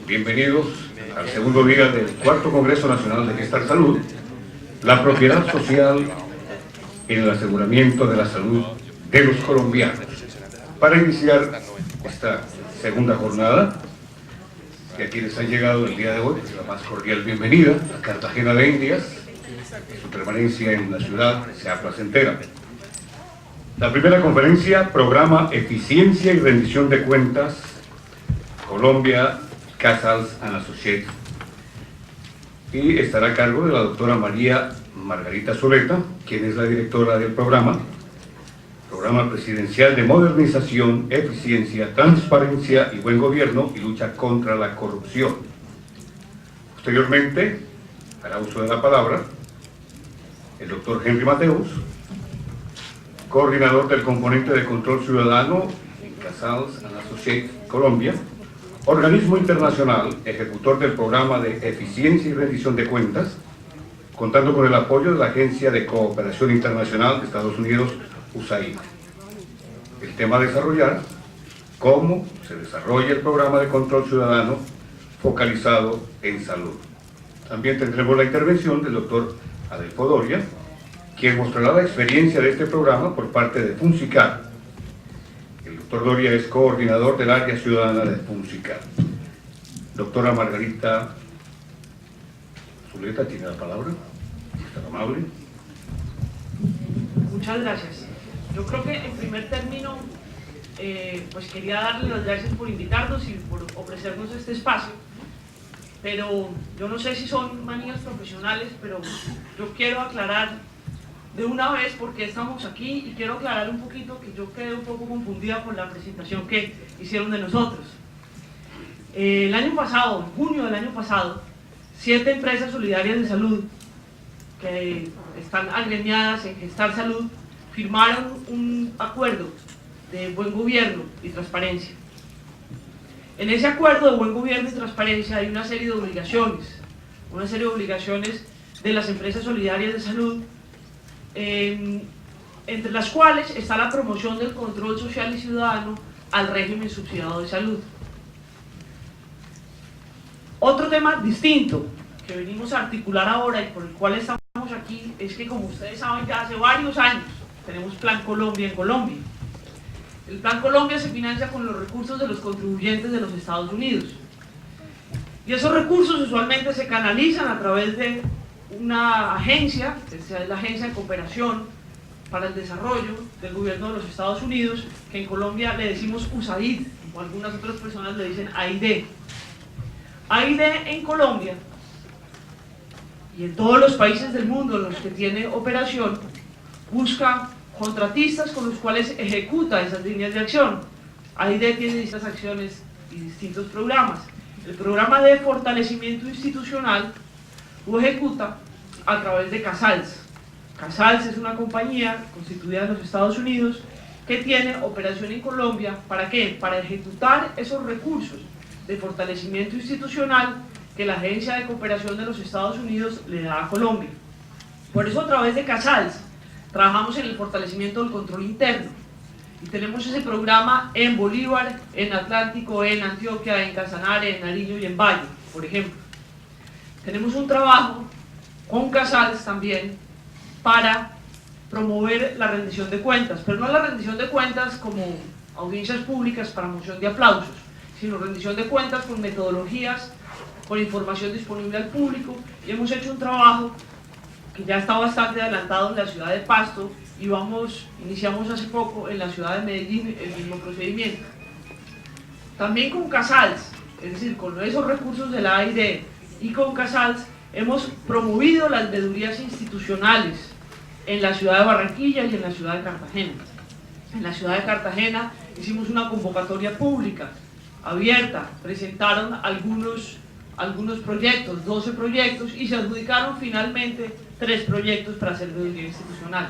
Bienvenidos al segundo día del cuarto Congreso Nacional de Gestar Salud, la propiedad social en el aseguramiento de la salud de los colombianos. Para iniciar esta segunda jornada, y a quienes han llegado el día de hoy, la más cordial bienvenida a Cartagena de Indias, su permanencia en la ciudad sea placentera. La primera conferencia, programa Eficiencia y Rendición de Cuentas, Colombia, Casals and Associates, y estará a cargo de la doctora María Margarita Zuleta, quien es la directora del programa Presidencial de Modernización, Eficiencia, Transparencia y Buen Gobierno y Lucha contra la Corrupción. Posteriormente, hará uso de la palabra el doctor Henry Mateus, coordinador del componente de control ciudadano en Casals and Associates Colombia, organismo internacional ejecutor del programa de eficiencia y rendición de cuentas, contando con el apoyo de la Agencia de Cooperación Internacional de Estados Unidos, USAID. El tema a desarrollar: cómo se desarrolla el programa de control ciudadano focalizado en salud. También tendremos la intervención del doctor Adelfo Doria, quien mostrará la experiencia de este programa por parte de Funsicar. El doctor Doria es coordinador del área ciudadana de Funsicar. Doctora Margarita Zuleta tiene la palabra. Es tan amable. Muchas gracias. Yo creo que en primer término, pues quería darles las gracias por invitarnos y por ofrecernos este espacio, pero yo no sé si son manías profesionales, pero yo quiero aclarar de una vez por qué estamos aquí y quiero aclarar un poquito que yo quedé un poco confundida con la presentación que hicieron de nosotros. El año pasado, en junio del año pasado, 7 empresas solidarias de salud que están agremiadas en Gestar Salud firmaron un acuerdo de buen gobierno y transparencia. En ese acuerdo de buen gobierno y transparencia hay una serie de obligaciones de las empresas solidarias de salud, entre las cuales está la promoción del control social y ciudadano al régimen subsidiado de salud. Otro tema distinto que venimos a articular ahora y por el cual estamos aquí es que, como ustedes saben, ya hace varios años tenemos Plan Colombia en Colombia. El Plan Colombia se financia con los recursos de los contribuyentes de los Estados Unidos. Y esos recursos usualmente se canalizan a través de una agencia, que es la Agencia de Cooperación para el Desarrollo del Gobierno de los Estados Unidos, que en Colombia le decimos USAID, o algunas otras personas le dicen AID. AID en Colombia y en todos los países del mundo en los que tiene operación, busca contratistas con los cuales ejecuta esas líneas de acción. AID tiene distintas acciones y distintos programas. El programa de fortalecimiento institucional lo ejecuta a través de Casals. Casals es una compañía constituida en los Estados Unidos que tiene operación en Colombia. ¿Para qué? Para ejecutar esos recursos de fortalecimiento institucional que la Agencia de Cooperación de los Estados Unidos le da a Colombia. Por eso, a través de Casals trabajamos en el fortalecimiento del control interno y tenemos ese programa en Bolívar, en Atlántico, en Antioquia, en Casanare, en Nariño y en Valle, por ejemplo. Tenemos un trabajo con Casals también para promover la rendición de cuentas, pero no la rendición de cuentas como audiencias públicas para moción de aplausos, sino rendición de cuentas con metodologías, con información disponible al público, y hemos hecho un trabajo que ya está bastante adelantado en la ciudad de Pasto y iniciamos hace poco en la ciudad de Medellín el mismo procedimiento. También con Casals, es decir, con esos recursos de la AID y con Casals, hemos promovido las veedurías institucionales en la ciudad de Barranquilla y en la ciudad de Cartagena. En la ciudad de Cartagena hicimos una convocatoria pública abierta, presentaron algunos proyectos, 12 proyectos, y se adjudicaron finalmente 3 proyectos para hacer veeduría institucional.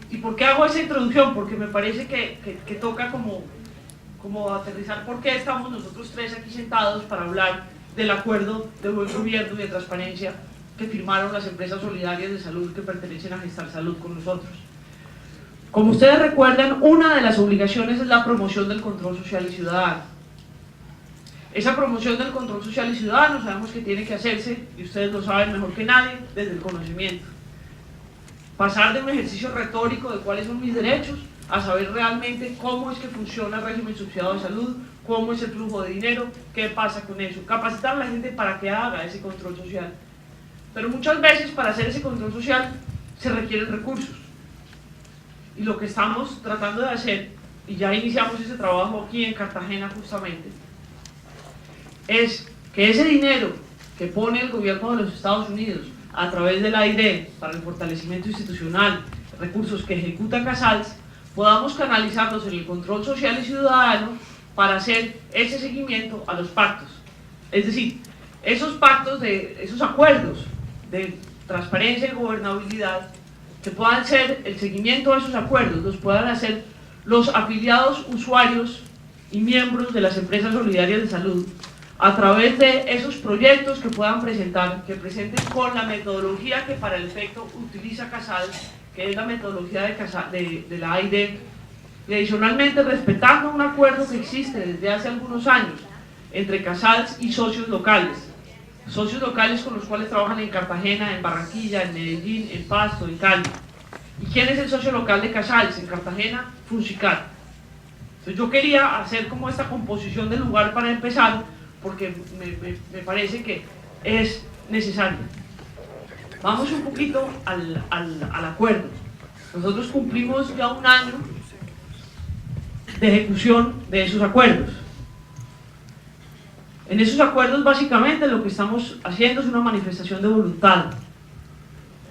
¿Y por qué hago esa introducción? Porque me parece que toca como aterrizar por qué estamos nosotros 3 aquí sentados para hablar del acuerdo de buen gobierno y de transparencia que firmaron las empresas solidarias de salud que pertenecen a Gestar Salud con nosotros. Como ustedes recuerdan, una de las obligaciones es la promoción del control social y ciudadano. Esa promoción del control social y ciudadano sabemos que tiene que hacerse, y ustedes lo saben mejor que nadie, desde el conocimiento. Pasar de un ejercicio retórico de cuáles son mis derechos a saber realmente cómo es que funciona el régimen subsidiado de salud, cómo es el flujo de dinero, qué pasa con eso. Capacitar a la gente para que haga ese control social. Pero muchas veces para hacer ese control social se requieren recursos. Y lo que estamos tratando de hacer, y ya iniciamos ese trabajo aquí en Cartagena justamente, es que ese dinero que pone el gobierno de los Estados Unidos a través de la AID para el fortalecimiento institucional, recursos que ejecuta Casals, podamos canalizarlos en el control social y ciudadano para hacer ese seguimiento a los pactos. Es decir, esos pactos, esos acuerdos de transparencia y gobernabilidad, que puedan ser el seguimiento de esos acuerdos, los puedan hacer los afiliados usuarios y miembros de las empresas solidarias de salud, a través de esos proyectos que puedan presentar, que presenten con la metodología que para el efecto utiliza Casals, que es la metodología de la AID, y adicionalmente respetando un acuerdo que existe desde hace algunos años entre Casals y socios locales con los cuales trabajan en Cartagena, en Barranquilla, en Medellín, en Pasto, en Cali. ¿Y quién es el socio local de Casals en Cartagena? Funsicat. Entonces yo quería hacer como esta composición del lugar para empezar, porque me parece que es necesario. Vamos un poquito al acuerdo. Nosotros cumplimos ya un año de ejecución de esos acuerdos. En esos acuerdos básicamente lo que estamos haciendo es una manifestación de voluntad.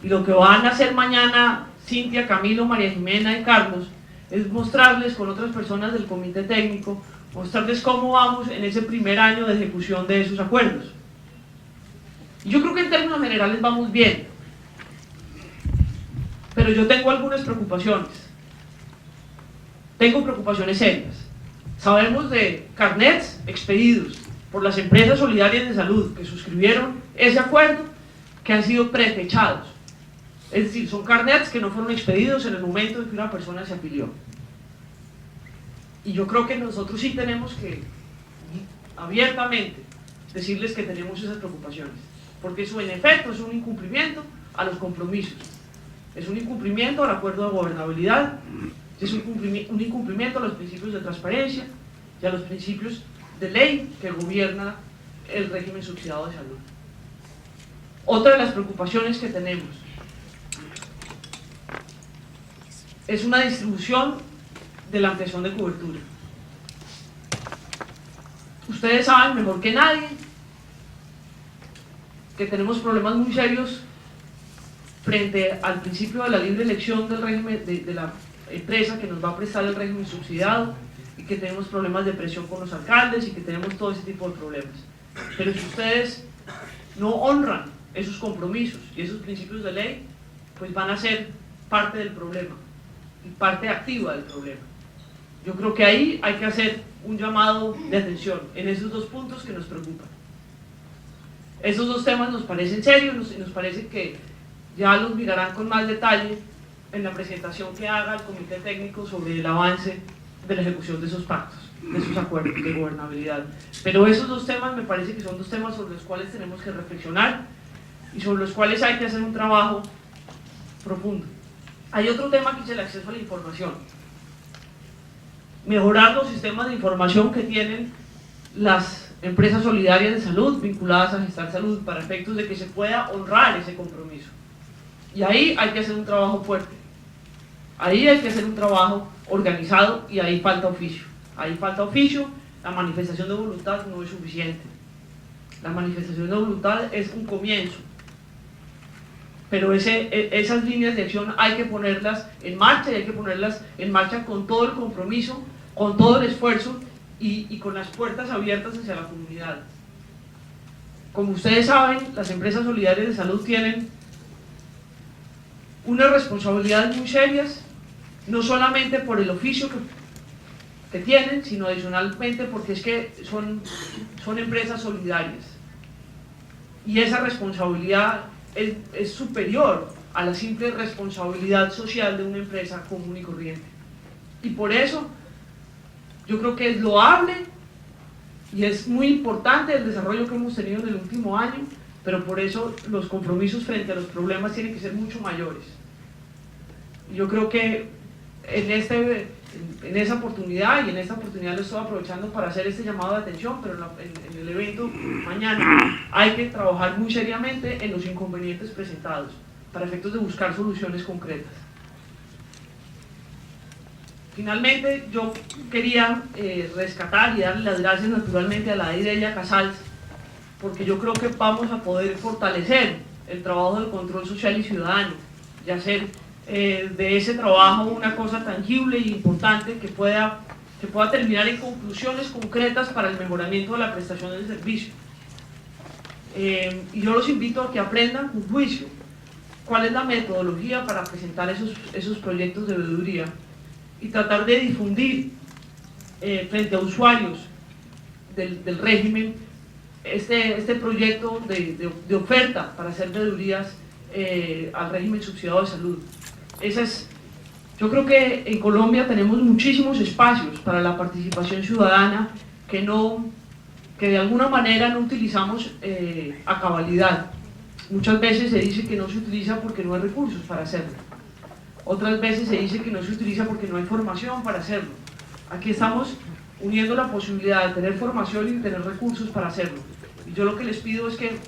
Y lo que van a hacer mañana Cintia, Camilo, María Jimena y Carlos es mostrarles con otras personas del comité técnico, mostrarles cómo vamos en ese primer año de ejecución de esos acuerdos. Y yo creo que en términos generales vamos bien, pero yo tengo algunas preocupaciones. Tengo preocupaciones serias. Sabemos de carnets expedidos por las empresas solidarias de salud que suscribieron ese acuerdo, que han sido pretechados. Es decir, son carnets que no fueron expedidos en el momento en que una persona se afilió. Y yo creo que nosotros sí tenemos que abiertamente decirles que tenemos esas preocupaciones, porque eso en efecto es un incumplimiento a los compromisos, es un incumplimiento al acuerdo de gobernabilidad, es un incumplimiento a los principios de transparencia y a los principios de ley que gobierna el régimen subsidiado de salud. Otra de las preocupaciones que tenemos es una distribución de la ampliación de cobertura. Ustedes saben mejor que nadie que tenemos problemas muy serios frente al principio de la libre elección del régimen, de la empresa que nos va a prestar el régimen subsidiado, y que tenemos problemas de presión con los alcaldes y que tenemos todo ese tipo de problemas. Pero si ustedes no honran esos compromisos y esos principios de ley, pues van a ser parte del problema y parte activa del problema. Yo creo que ahí hay que hacer un llamado de atención en esos dos puntos que nos preocupan. Esos dos temas nos parecen serios y nos parece que ya los mirarán con más detalle en la presentación que haga el comité técnico sobre el avance de la ejecución de esos pactos, de esos acuerdos de gobernabilidad. Pero esos dos temas me parece que son dos temas sobre los cuales tenemos que reflexionar y sobre los cuales hay que hacer un trabajo profundo. Hay otro tema que es el acceso a la información. Mejorar los sistemas de información que tienen las empresas solidarias de salud vinculadas a Gestar Salud para efectos de que se pueda honrar ese compromiso. Y ahí hay que hacer un trabajo fuerte. Ahí hay que hacer un trabajo organizado y ahí falta oficio. Ahí falta oficio, la manifestación de voluntad no es suficiente. La manifestación de voluntad es un comienzo. Pero esas líneas de acción hay que ponerlas en marcha y hay que ponerlas en marcha con todo el compromiso, con todo el esfuerzo y con las puertas abiertas hacia la comunidad. Como ustedes saben, las empresas solidarias de salud tienen unas responsabilidades muy serias, no solamente por el oficio que tienen, sino adicionalmente porque es que son empresas solidarias. Y esa responsabilidad es superior a la simple responsabilidad social de una empresa común y corriente. Y por eso yo creo que es loable y es muy importante el desarrollo que hemos tenido en el último año, pero por eso los compromisos frente a los problemas tienen que ser mucho mayores. Yo creo que en esa oportunidad, y en esta oportunidad lo estoy aprovechando para hacer este llamado de atención, pero en el evento mañana hay que trabajar muy seriamente en los inconvenientes presentados, para efectos de buscar soluciones concretas. Finalmente, yo quería rescatar y darle las gracias naturalmente a la Irelia Casals, porque yo creo que vamos a poder fortalecer el trabajo de control social y ciudadano y hacer de ese trabajo una cosa tangible e importante que pueda terminar en conclusiones concretas para el mejoramiento de la prestación del servicio. Y yo los invito a que aprendan con juicio cuál es la metodología para presentar esos proyectos de veeduría y tratar de difundir frente a usuarios del régimen este proyecto de oferta para hacer veedurías al régimen subsidiado de salud. Yo creo que en Colombia tenemos muchísimos espacios para la participación ciudadana que de alguna manera no utilizamos a cabalidad. Muchas veces se dice que no se utiliza porque no hay recursos para hacerlo. Otras veces se dice que no se utiliza porque no hay formación para hacerlo. Aquí estamos uniendo la posibilidad de tener formación y de tener recursos para hacerlo. Y yo lo que les pido es que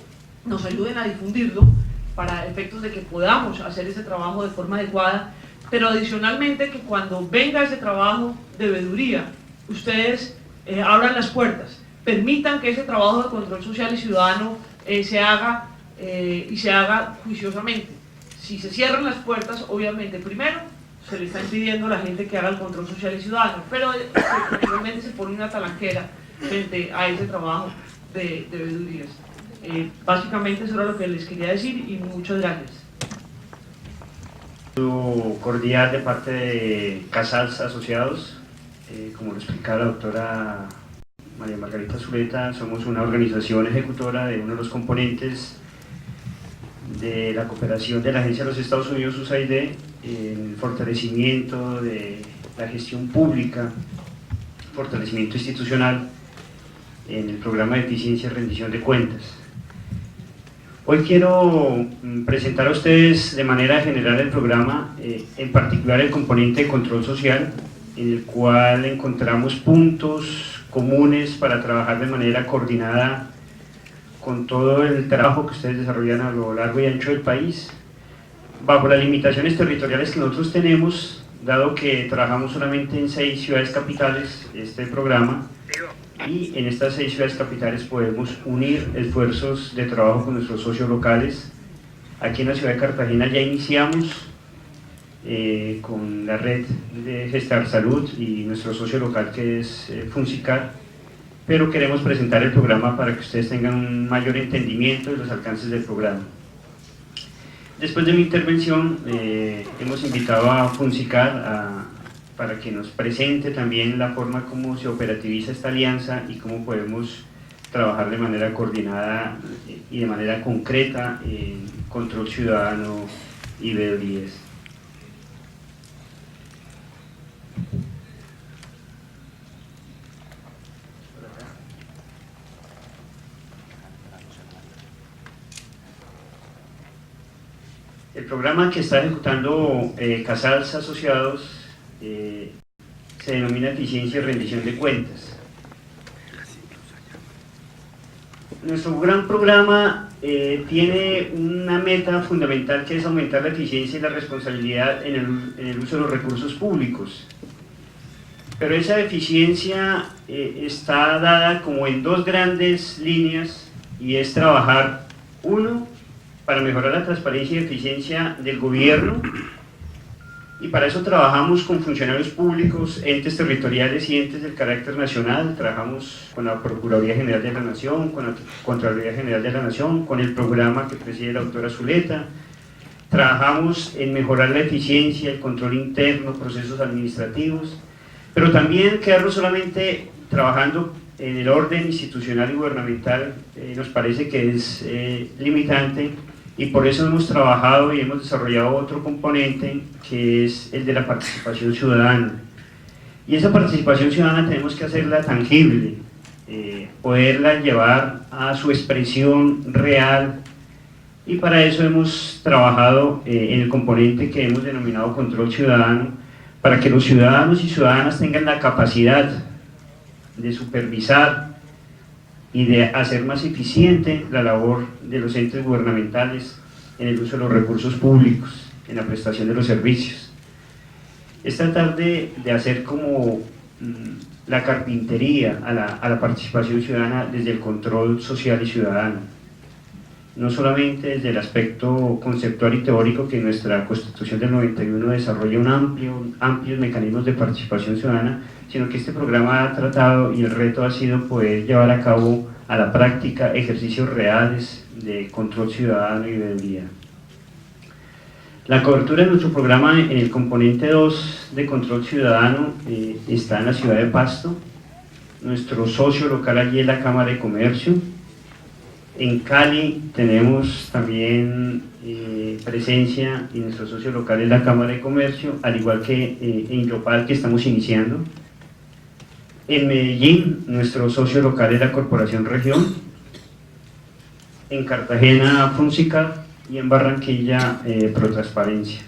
nos ayuden a difundirlo para efectos de que podamos hacer ese trabajo de forma adecuada, pero adicionalmente que cuando venga ese trabajo de veeduría, ustedes abran las puertas, permitan que ese trabajo de control social y ciudadano se haga y se haga juiciosamente. Si se cierran las puertas, obviamente, primero, se le está impidiendo a la gente que haga el control social y ciudadano, pero realmente se pone una talanquera frente a ese trabajo de veedurías. Básicamente eso era lo que les quería decir y muchas gracias. Un cordial de parte de Casals Asociados. Como lo explicaba la doctora María Margarita Zuleta, somos una organización ejecutora de uno de los componentes de la cooperación de la Agencia de los Estados Unidos, USAID, en el fortalecimiento de la gestión pública, fortalecimiento institucional en el programa de eficiencia y rendición de cuentas. Hoy quiero presentar a ustedes de manera general el programa, en particular el componente de control social, en el cual encontramos puntos comunes para trabajar de manera coordinada con todo el trabajo que ustedes desarrollan a lo largo y ancho del país, bajo las limitaciones territoriales que nosotros tenemos, dado que trabajamos solamente en 6 ciudades capitales este programa, y en estas 6 ciudades capitales podemos unir esfuerzos de trabajo con nuestros socios locales. Aquí en la ciudad de Cartagena ya iniciamos con la red de Gestar Salud y nuestro socio local que es Funsicar, pero queremos presentar el programa para que ustedes tengan un mayor entendimiento de los alcances del programa. Después de mi intervención hemos invitado a Funsicar para que nos presente también la forma como se operativiza esta alianza y cómo podemos trabajar de manera coordinada y de manera concreta en control ciudadano y veedurías. El programa que está ejecutando Casals Asociados se denomina eficiencia y rendición de cuentas. Nuestro gran programa tiene una meta fundamental que es aumentar la eficiencia y la responsabilidad en el uso de los recursos públicos. Pero esa eficiencia está dada como en 2 grandes líneas, y es trabajar, uno, para mejorar la transparencia y eficiencia del gobierno, y para eso trabajamos con funcionarios públicos, entes territoriales y entes del carácter nacional. Trabajamos con la Procuraduría General de la Nación, con la Contraloría General de la Nación, con el programa que preside la doctora Zuleta. Trabajamos en mejorar la eficiencia, el control interno, procesos administrativos, pero también quedarnos solamente trabajando en el orden institucional y gubernamental nos parece que es limitante. Y por eso hemos trabajado y hemos desarrollado otro componente que es el de la participación ciudadana. Y esa participación ciudadana tenemos que hacerla tangible, poderla llevar a su expresión real, y para eso hemos trabajado en el componente que hemos denominado control ciudadano, para que los ciudadanos y ciudadanas tengan la capacidad de supervisar y de hacer más eficiente la labor de los entes gubernamentales en el uso de los recursos públicos, en la prestación de los servicios. Es tratar de hacer como la carpintería a la participación ciudadana desde el control social y ciudadano, no solamente desde el aspecto conceptual y teórico, que nuestra Constitución del 91 desarrolla amplios mecanismos de participación ciudadana, sino que este programa ha tratado, y el reto ha sido poder llevar a cabo a la práctica ejercicios reales de control ciudadano y veeduría. La cobertura de nuestro programa en el componente 2 de control ciudadano está en la ciudad de Pasto. Nuestro socio local allí es la Cámara de Comercio. En Cali tenemos también presencia, y nuestro socio local es la Cámara de Comercio, al igual que en Yopal, que estamos iniciando. En Medellín, nuestro socio local es la Corporación Región. En Cartagena, Fonsicar, y en Barranquilla, Protransparencia.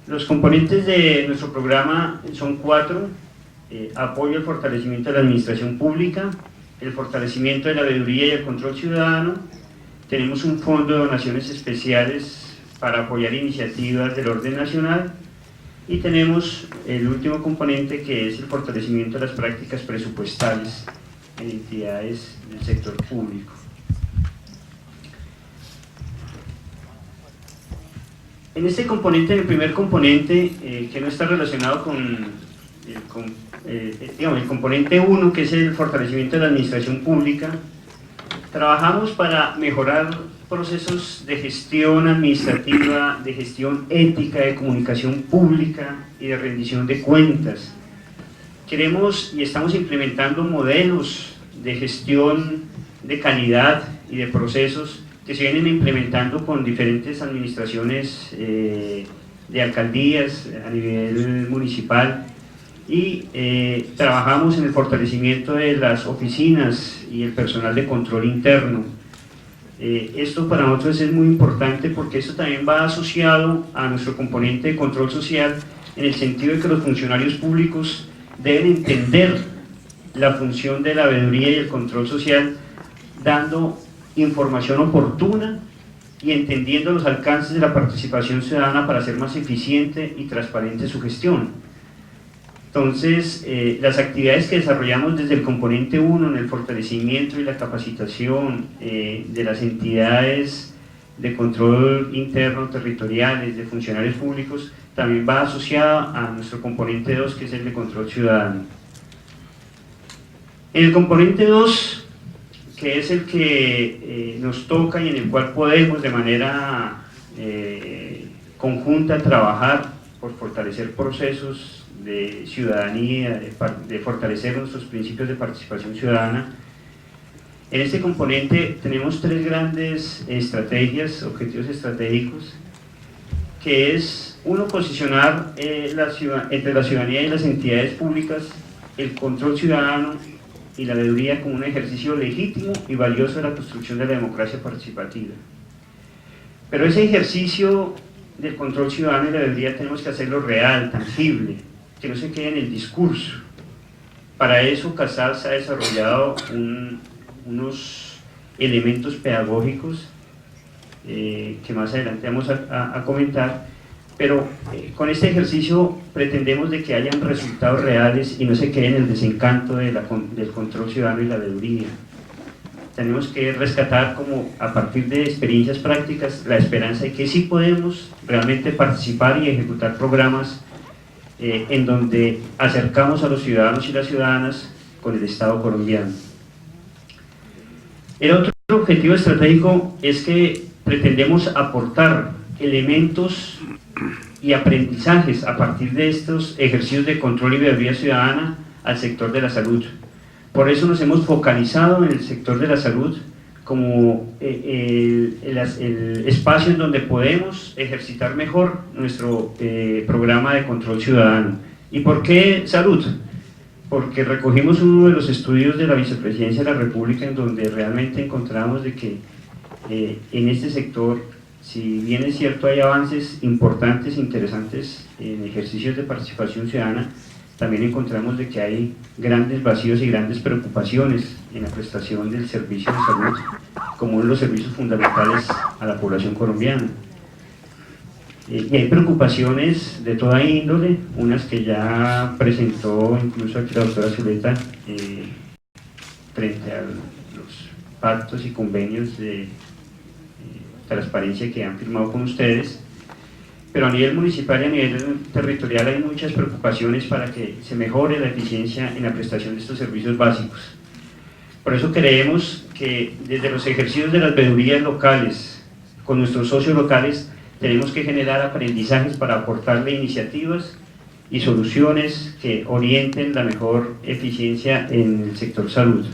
Los componentes de nuestro programa son 4: apoyo al fortalecimiento de la administración pública, el fortalecimiento de la veeduría y el control ciudadano. Tenemos un fondo de donaciones especiales para apoyar iniciativas del orden nacional, y tenemos el último componente, que es el fortalecimiento de las prácticas presupuestales en entidades del sector público. En este componente, en el primer componente, que no está relacionado con el componente 1, que es el fortalecimiento de la administración pública, trabajamos para mejorar procesos de gestión administrativa, de gestión ética, de comunicación pública y de rendición de cuentas. Queremos y estamos implementando modelos de gestión de calidad y de procesos que se vienen implementando con diferentes administraciones de alcaldías a nivel municipal, y trabajamos en el fortalecimiento de las oficinas y el personal de control interno. Esto para nosotros es muy importante, porque esto también va asociado a nuestro componente de control social, en el sentido de que los funcionarios públicos deben entender la función de la veeduría y el control social, dando información oportuna y entendiendo los alcances de la participación ciudadana para hacer más eficiente y transparente su gestión. Entonces, las actividades que desarrollamos desde el componente 1 en el fortalecimiento y la capacitación de las entidades de control interno territoriales, de funcionarios públicos, también va asociada a nuestro componente 2, que es el de control ciudadano. En el componente 2, que es el que nos toca y en el cual podemos de manera conjunta trabajar por fortalecer procesos de ciudadanía, de fortalecer nuestros principios de participación ciudadana. En este componente tenemos 3 grandes estrategias, objetivos estratégicos, que es: uno, posicionar entre la ciudadanía y las entidades públicas el control ciudadano y la veeduría como un ejercicio legítimo y valioso de la construcción de la democracia participativa. Pero ese ejercicio del control ciudadano y la veeduría tenemos que hacerlo real, tangible, que no se quede en el discurso. Para eso Casals ha desarrollado unos elementos pedagógicos que más adelante vamos a comentar, pero con este ejercicio pretendemos de que hayan resultados reales y no se quede en el desencanto del control ciudadano y la veeduría. Tenemos que rescatar, como a partir de experiencias prácticas, la esperanza de que sí podemos realmente participar y ejecutar programas en donde acercamos a los ciudadanos y las ciudadanas con el Estado colombiano. El otro objetivo estratégico es que pretendemos aportar elementos y aprendizajes a partir de estos ejercicios de control y veeduría ciudadana al sector de la salud. Por eso nos hemos focalizado en el sector de la salud como el espacio en donde podemos ejercitar mejor nuestro programa de control ciudadano. ¿Y por qué salud? Porque recogimos uno de los estudios de la Vicepresidencia de la República en donde realmente encontramos de que en este sector, si bien es cierto hay avances importantes e interesantes en ejercicios de participación ciudadana, también encontramos de que hay grandes vacíos y grandes preocupaciones en la prestación del servicio de salud como uno de los servicios fundamentales a la población colombiana. Y hay preocupaciones de toda índole, unas que ya presentó incluso aquí la doctora Zuleta frente a los pactos y convenios de transparencia que han firmado con ustedes, pero a nivel municipal y a nivel territorial hay muchas preocupaciones para que se mejore la eficiencia en la prestación de estos servicios básicos. Por eso creemos que desde los ejercicios de las veedurías locales, con nuestros socios locales, tenemos que generar aprendizajes para aportarle iniciativas y soluciones que orienten la mejor eficiencia en el sector salud.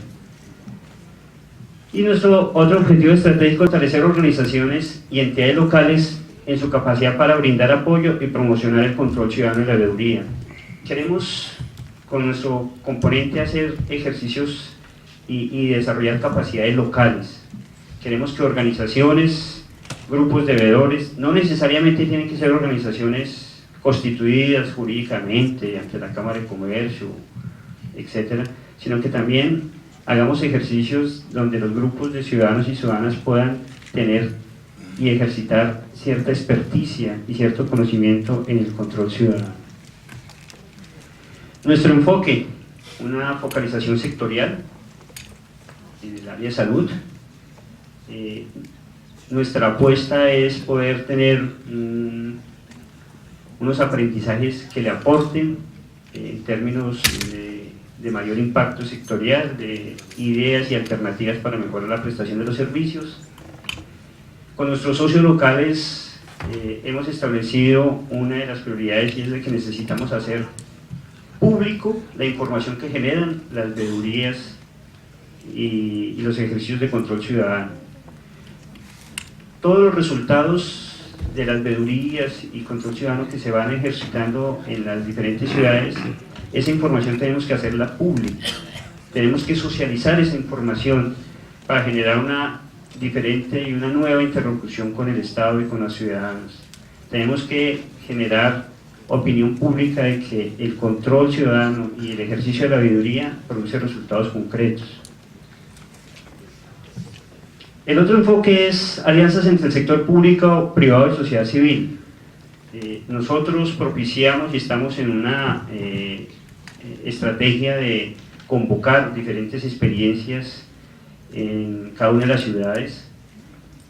Y nuestro otro objetivo estratégico es fortalecer organizaciones y entidades locales en su capacidad para brindar apoyo y promocionar el control ciudadano de la veeduría. Queremos con nuestro componente hacer ejercicios y desarrollar capacidades locales. Queremos que organizaciones, grupos de veedores, no necesariamente tienen que ser organizaciones constituidas jurídicamente ante la Cámara de Comercio, etcétera, sino que también hagamos ejercicios donde los grupos de ciudadanos y ciudadanas puedan tener y ejercitar cierta experticia y cierto conocimiento en el control ciudadano. Nuestro enfoque, una focalización sectorial en el área de salud. Nuestra apuesta es poder tener unos aprendizajes que le aporten en términos de mayor impacto sectorial, de ideas y alternativas para mejorar la prestación de los servicios. Con nuestros socios locales hemos establecido una de las prioridades y es de que necesitamos hacer público la información que generan las veedurías y los ejercicios de control ciudadano. Todos los resultados de las veedurías y control ciudadano que se van ejercitando en las diferentes ciudades, esa información tenemos que hacerla pública, tenemos que socializar esa información para generar una diferente y una nueva interlocución con el Estado y con los ciudadanos. Tenemos que generar opinión pública de que el control ciudadano y el ejercicio de la veeduría produce resultados concretos. El otro enfoque es alianzas entre el sector público, privado y sociedad civil. Nosotros propiciamos y estamos en una estrategia de convocar diferentes experiencias en cada una de las ciudades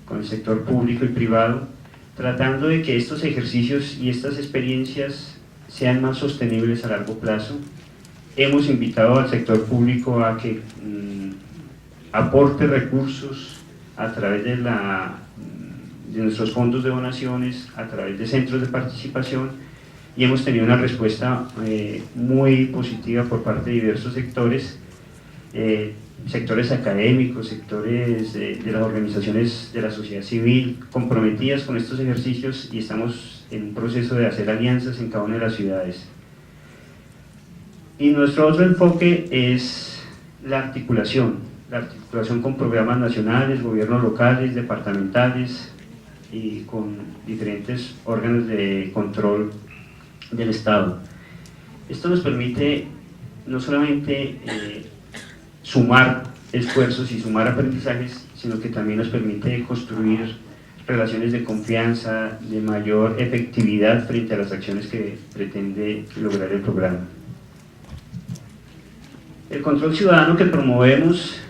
con el sector público y privado, tratando de que estos ejercicios y estas experiencias sean más sostenibles a largo plazo. Hemos invitado al sector público a que aporte recursos a través de nuestros fondos de donaciones, a través de centros de participación, y hemos tenido una respuesta muy positiva por parte de diversos sectores, sectores académicos, sectores de las organizaciones de la sociedad civil, comprometidas con estos ejercicios, y estamos en un proceso de hacer alianzas en cada una de las ciudades. Y nuestro otro enfoque es la articulación con programas nacionales, gobiernos locales, departamentales y con diferentes órganos de control del Estado. Esto nos permite no solamente sumar esfuerzos y sumar aprendizajes, sino que también nos permite construir relaciones de confianza, de mayor efectividad frente a las acciones que pretende lograr el programa. El control ciudadano que promovemos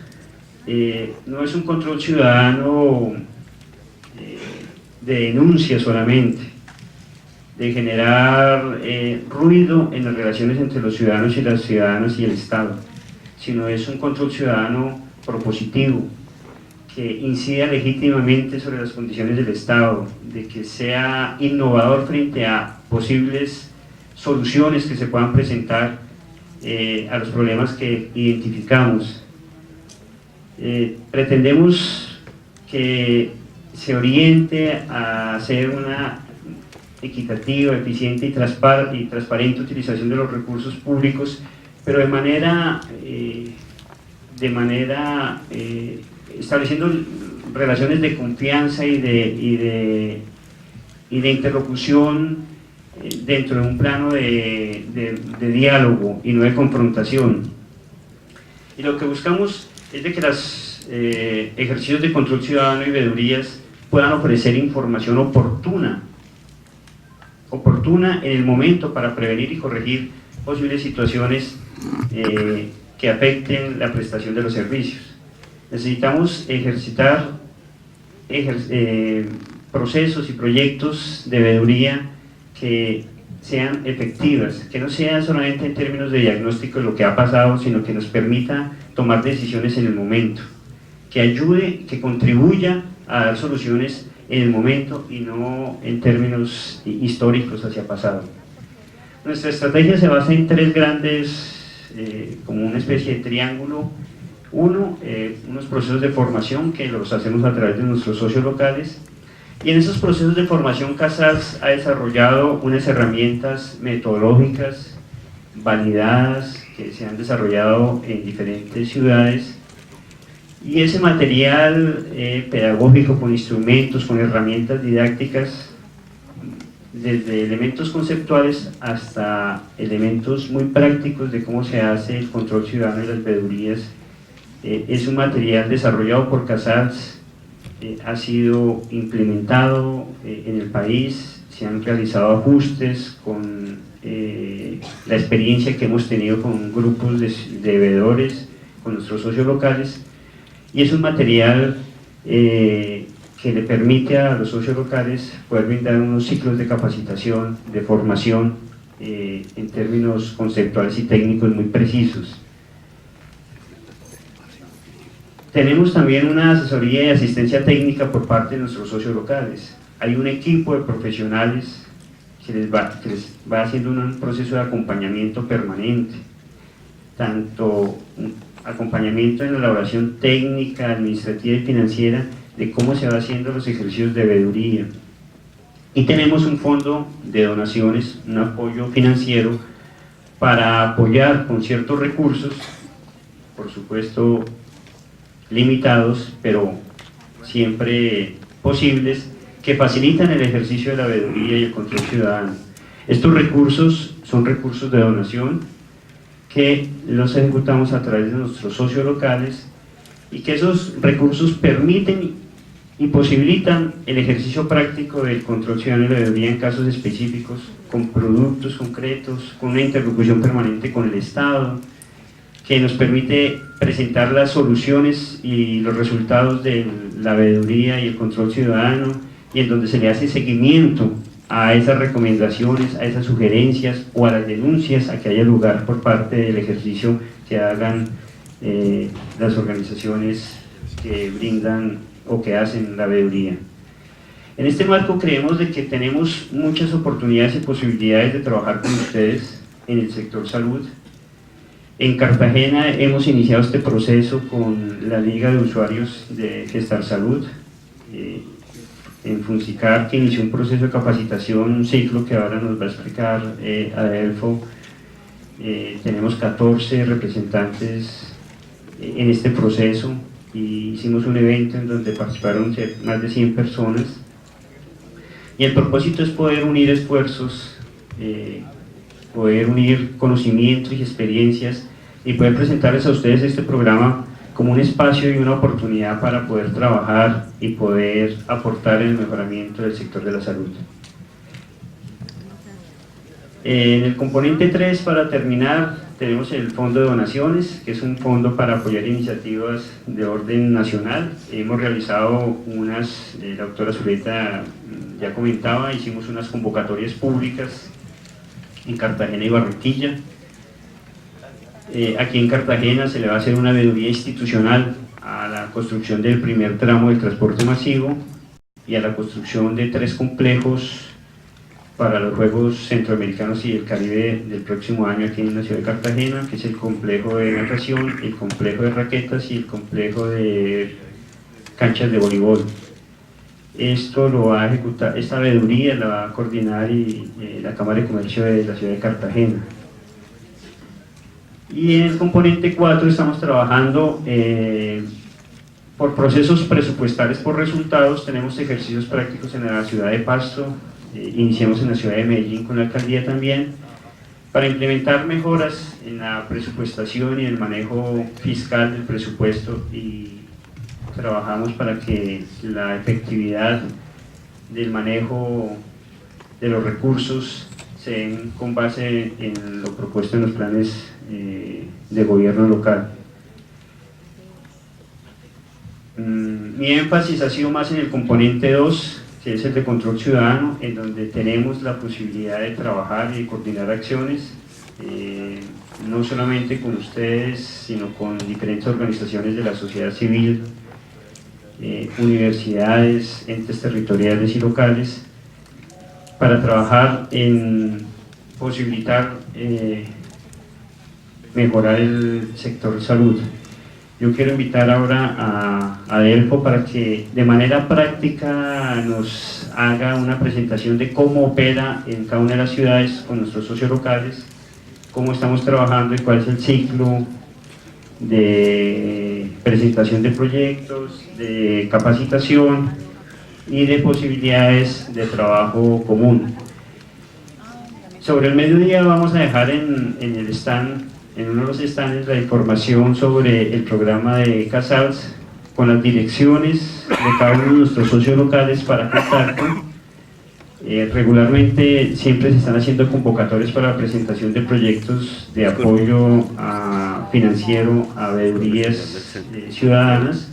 no es un control ciudadano de denuncia solamente, de generar ruido en las relaciones entre los ciudadanos y las ciudadanas y el Estado, sino es un control ciudadano propositivo, que incida legítimamente sobre las condiciones del Estado, de que sea innovador frente a posibles soluciones que se puedan presentar a los problemas que identificamos. Pretendemos que se oriente a hacer una equitativa, eficiente y transparente utilización de los recursos públicos, pero de manera estableciendo relaciones de confianza y de interlocución dentro de un plano de diálogo y no de confrontación. Y lo que buscamos es de que los ejercicios de control ciudadano y veedurías puedan ofrecer información oportuna en el momento para prevenir y corregir posibles situaciones que afecten la prestación de los servicios. Necesitamos ejercitar procesos y proyectos de veeduría que sean efectivas, que no sean solamente en términos de diagnóstico de lo que ha pasado, sino que nos permita tomar decisiones en el momento, que ayude, que contribuya a dar soluciones en el momento y no en términos históricos hacia pasado. Nuestra estrategia se basa en tres grandes, como una especie de triángulo. Uno, unos procesos de formación que los hacemos a través de nuestros socios locales, y en esos procesos de formación Casals ha desarrollado unas herramientas metodológicas validadas que se han desarrollado en diferentes ciudades, y ese material pedagógico con instrumentos, con herramientas didácticas, desde elementos conceptuales hasta elementos muy prácticos de cómo se hace el control ciudadano y las veedurías, es un material desarrollado por Casals, ha sido implementado en el país, se han realizado ajustes con la experiencia que hemos tenido con grupos de veedores, con nuestros socios locales, y es un material que le permite a los socios locales poder brindar unos ciclos de capacitación, de formación, en términos conceptuales y técnicos muy precisos. Tenemos también una asesoría y asistencia técnica por parte de nuestros socios locales. Hay un equipo de profesionales que les va haciendo un proceso de acompañamiento permanente, tanto acompañamiento en la elaboración técnica, administrativa y financiera de cómo se va haciendo los ejercicios de veeduría. Y tenemos un fondo de donaciones, un apoyo financiero para apoyar con ciertos recursos, por supuesto limitados, pero siempre posibles, que facilitan el ejercicio de la veeduría y el control ciudadano. Estos recursos son recursos de donación que los ejecutamos a través de nuestros socios locales, y que esos recursos permiten y posibilitan el ejercicio práctico del control ciudadano y la veeduría en casos específicos, con productos concretos, con una interlocución permanente con el Estado, que nos permite presentar las soluciones y los resultados de la veeduría y el control ciudadano, y en donde se le hace seguimiento a esas recomendaciones, a esas sugerencias o a las denuncias a que haya lugar por parte del ejercicio que hagan las organizaciones que brindan o que hacen la veeduría. En este marco creemos de que tenemos muchas oportunidades y posibilidades de trabajar con ustedes en el sector salud. En Cartagena hemos iniciado este proceso con la Liga de Usuarios de Gestar Salud, en Funsicar, que inició un proceso de capacitación, un ciclo que ahora nos va a explicar Adelfo. Tenemos 14 representantes en este proceso, y hicimos un evento en donde participaron más de 100 personas, y el propósito es poder unir esfuerzos, poder unir conocimientos y experiencias, y poder presentarles a ustedes este programa como un espacio y una oportunidad para poder trabajar y poder aportar en el mejoramiento del sector de la salud. En el componente 3, para terminar, tenemos el fondo de donaciones, que es un fondo para apoyar iniciativas de orden nacional. Hemos realizado unas, la doctora Zuleta ya comentaba, hicimos unas convocatorias públicas en Cartagena y Barranquilla. Aquí en Cartagena se le va a hacer una veeduría institucional a la construcción del primer tramo del transporte masivo y a la construcción de 3 complejos para los Juegos Centroamericanos y el Caribe del próximo año aquí en la ciudad de Cartagena, que es el complejo de natación, el complejo de raquetas y el complejo de canchas de voleibol. Esto lo va a ejecutar, esta veeduría la va a coordinar la Cámara de Comercio de la ciudad de Cartagena. Y en el componente 4 estamos trabajando por procesos presupuestales por resultados. Tenemos ejercicios prácticos en la ciudad de Pasto, iniciamos en la ciudad de Medellín con la alcaldía también, para implementar mejoras en la presupuestación y el manejo fiscal del presupuesto, y trabajamos para que la efectividad del manejo de los recursos se den con base en lo propuesto en los planes de gobierno local. Mi énfasis ha sido más en el componente 2, que es el de control ciudadano, en donde tenemos la posibilidad de trabajar y de coordinar acciones, no solamente con ustedes, sino con diferentes organizaciones de la sociedad civil, universidades, entes territoriales y locales, para trabajar en posibilitar mejorar el sector salud. Yo quiero invitar ahora a Adelfo para que de manera práctica nos haga una presentación de cómo opera en cada una de las ciudades con nuestros socios locales, cómo estamos trabajando y cuál es el ciclo de presentación de proyectos, de capacitación y de posibilidades de trabajo común. Sobre el mediodía vamos a dejar en el stand, en uno de los stands, la información sobre el programa de Casals con las direcciones de cada uno de nuestros socios locales para contacto. Regularmente siempre se están haciendo convocatorias para la presentación de proyectos de apoyo financiero a veedurías ciudadanas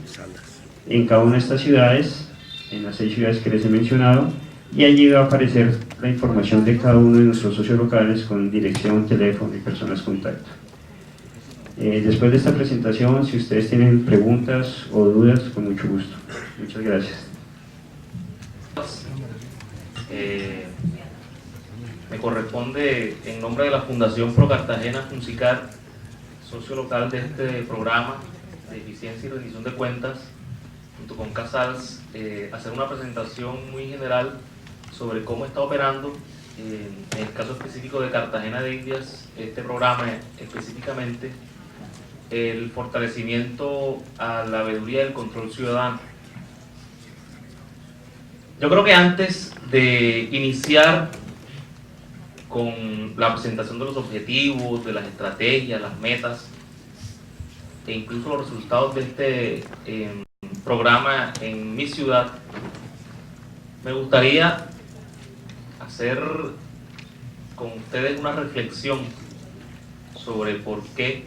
en cada una de estas ciudades, en las 6 ciudades que les he mencionado, y allí va a aparecer la información de cada uno de nuestros socios locales con dirección, teléfono y personas contacto. Después de esta presentación, si ustedes tienen preguntas o dudas, con mucho gusto. Muchas gracias. Me corresponde, en nombre de la Fundación Pro Cartagena, Funsicar, socio local de este programa de eficiencia y rendición de cuentas, junto con Casals, hacer una presentación muy general sobre cómo está operando, en el caso específico de Cartagena de Indias, este programa específicamente, el fortalecimiento a la veeduría del control ciudadano. Yo creo que antes de iniciar con la presentación de los objetivos, de las estrategias, las metas e incluso los resultados de este programa en mi ciudad, me gustaría hacer con ustedes una reflexión sobre por qué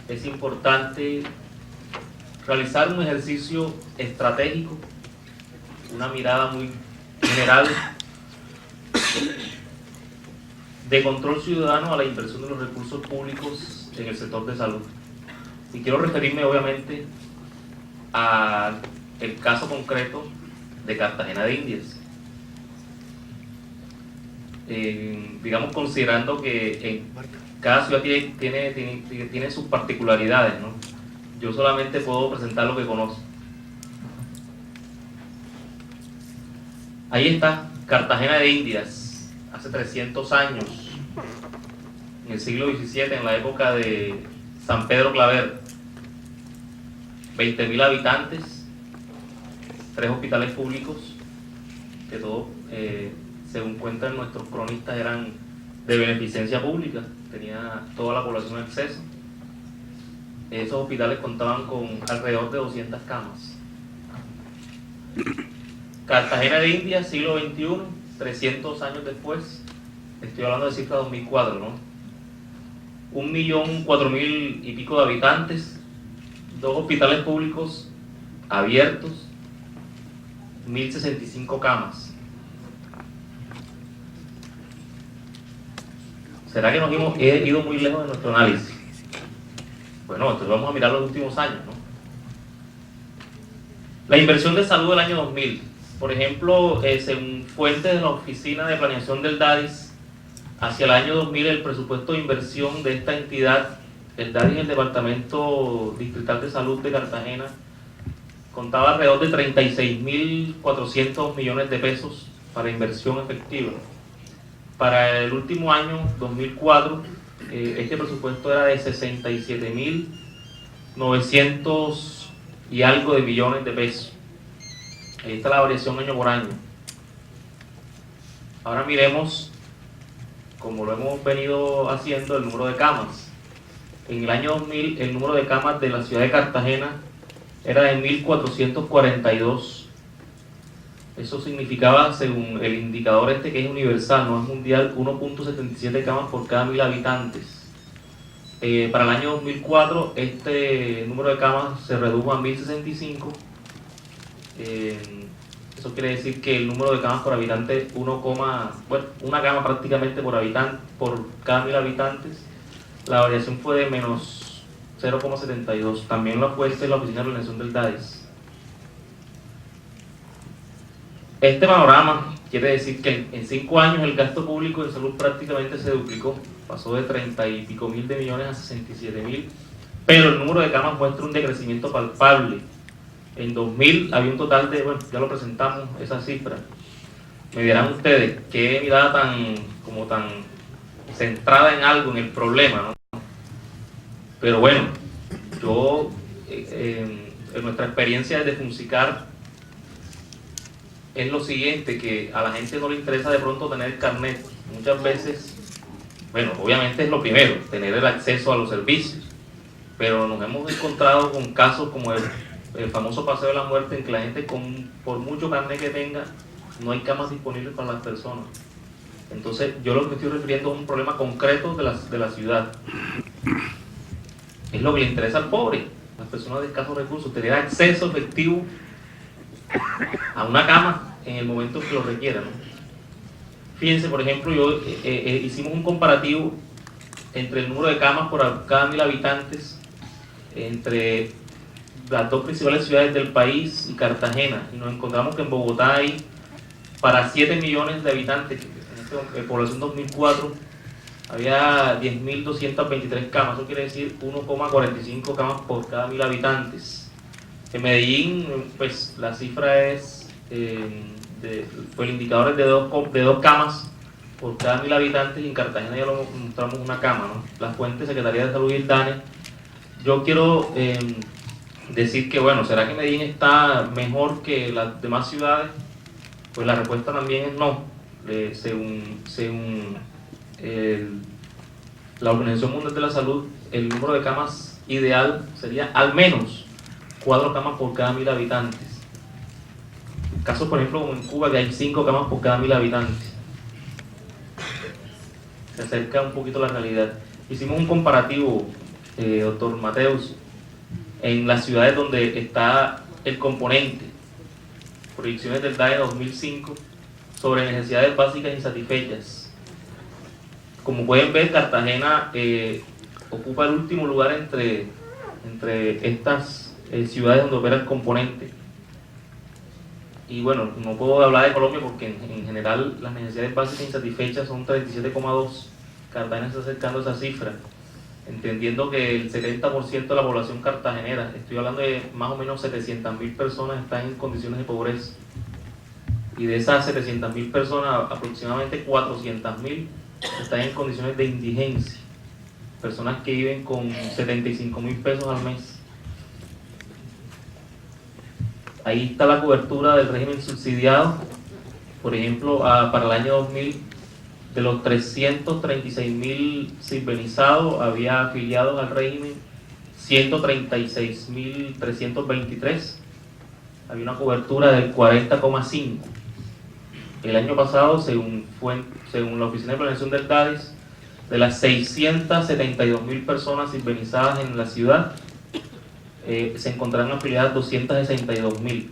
es importante realizar un ejercicio estratégico, una mirada muy general de control ciudadano a la inversión de los recursos públicos en el sector de salud. Y quiero referirme obviamente al caso concreto de Cartagena de Indias. Digamos, considerando que cada ciudad tiene sus particularidades, ¿no? Yo solamente puedo presentar lo que conozco. Ahí está, Cartagena de Indias, hace 300 años, en el siglo XVII, en la época de San Pedro Claver. 20.000 habitantes, 3 hospitales públicos, que todos, según cuentan nuestros cronistas, eran de beneficencia pública, tenía toda la población acceso. Esos hospitales contaban con alrededor de 200 camas. Cartagena de Indias, siglo XXI, 300 años después, estoy hablando de cifra 2004, ¿no? 1.004.000 y pico de habitantes, 2 hospitales públicos abiertos, 1.065 camas. ¿Será que nos hemos ido muy lejos de nuestro análisis? Bueno, entonces vamos a mirar los últimos años, ¿no? La inversión de salud del año 2000, por ejemplo, según fuentes de la Oficina de Planeación del DADIS, hacia el año 2000 el presupuesto de inversión de esta entidad, el DADIS, el Departamento Distrital de Salud de Cartagena, contaba alrededor de 36.400 millones de pesos para inversión efectiva. Para el último año, 2004, este presupuesto era de 67.900 y algo de millones de pesos. Ahí está la variación año por año. Ahora miremos, como lo hemos venido haciendo, el número de camas. En el año 2000, el número de camas de la ciudad de Cartagena era de 1.442. Eso significaba, según el indicador este que es universal, no es mundial, 1.77 camas por cada 1.000 habitantes. Para el año 2004, este número de camas se redujo a 1.065. Eso quiere decir que el número de camas por habitante, una cama prácticamente por habitante por cada 1.000 habitantes. La variación fue de menos 0,72. También lo fue la Oficina de Planeación del DAES. Este panorama quiere decir que en 5 años el gasto público de salud prácticamente se duplicó. Pasó de 30 y pico mil de millones a 67.000. Pero el número de camas muestra un decrecimiento palpable. En 2000 había un total de, ya lo presentamos, esa cifra. Me dirán ustedes, qué mirada tan centrada en algo, en el problema, ¿no? Pero bueno, yo, en nuestra experiencia desde Funsicar, es lo siguiente, que a la gente no le interesa de pronto tener carnet. Muchas veces, obviamente es lo primero, tener el acceso a los servicios, pero nos hemos encontrado con casos como el famoso paseo de la muerte, en que la gente, por mucho carnet que tenga, no hay camas disponibles para las personas. Entonces, yo lo que me estoy refiriendo es un problema concreto de la ciudad. Es lo que le interesa al pobre, a las personas de escasos recursos, tener acceso efectivo a una cama en el momento que lo requieran, ¿no? Fíjense, por ejemplo, hicimos un comparativo entre el número de camas por cada 1.000 habitantes entre las dos principales ciudades del país y Cartagena, y nos encontramos que en Bogotá hay, para 7 millones de habitantes, en población 2004, había 10.223 camas. Eso quiere decir 1,45 camas por cada 1.000 habitantes. En Medellín, pues la cifra es, el indicador es de dos camas por cada 1.000 habitantes, y en Cartagena ya lo mostramos una cama, ¿no? La fuente Secretaría de Salud y el DANE. Yo quiero decir que, ¿será que Medellín está mejor que las demás ciudades? Pues la respuesta también es no. Según la Organización Mundial de la Salud, el número de camas ideal sería al menos 4 camas por cada 1.000 habitantes. Casos, por ejemplo, como en Cuba, que hay 5 camas por cada 1.000 habitantes. Se acerca un poquito a la realidad. Hicimos un comparativo, doctor Mateus, en las ciudades donde está el componente, proyecciones del DAE 2005, sobre necesidades básicas insatisfechas. Como pueden ver, Cartagena ocupa el último lugar entre estas ciudades donde opera el componente. Y no puedo hablar de Colombia porque en general las necesidades básicas insatisfechas son 37,2. Cartagena está acercando a esa cifra, entendiendo que el 70% de la población cartagenera, estoy hablando de más o menos 700.000 personas, están en condiciones de pobreza. Y de esas 700.000 personas, aproximadamente 400.000 están en condiciones de indigencia. Personas que viven con 75.000 pesos al mes. Ahí está la cobertura del régimen subsidiado. Por ejemplo, para el año 2000, de los 336.000 silvenizados, había afiliados al régimen 136.323. Había una cobertura del 40,5%. El año pasado, según la Oficina de Planeación del DAES, de las 672.000 personas silvenizadas en la ciudad, se encontraron afiliadas 262.000.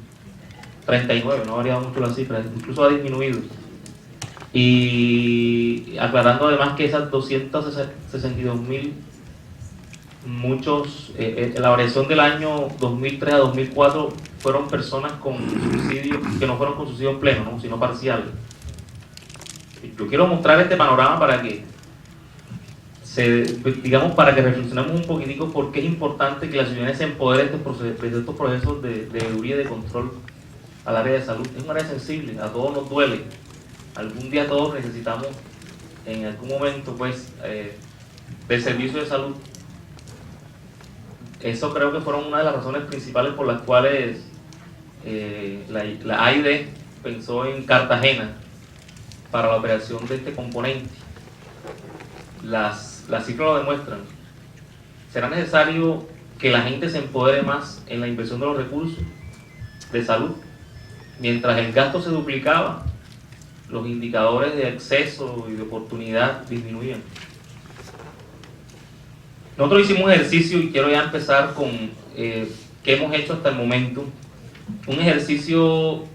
39, no ha variado mucho la cifra, incluso ha disminuido. Y aclarando además que esas 262.000, la variación del año 2003 a 2004 fueron personas con subsidios, que no fueron con subsidios plenos, ¿no?, sino parciales. Yo quiero mostrar este panorama para que digamos, para que reflexionemos un poquitico por qué es importante que la ciudadanía se empodere de estos procesos de veeduría y de control al área de salud. Es un área sensible, a todos nos duele. Algún día todos necesitamos, en algún momento, pues, del servicio de salud. Eso creo que fueron una de las razones principales por las cuales la AID pensó en Cartagena para la operación de este componente. Las cifras lo demuestran. Será necesario que la gente se empodere más en la inversión de los recursos de salud. Mientras el gasto se duplicaba, los indicadores de acceso y de oportunidad disminuían. Nosotros hicimos un ejercicio y quiero ya empezar con qué hemos hecho hasta el momento. Un ejercicio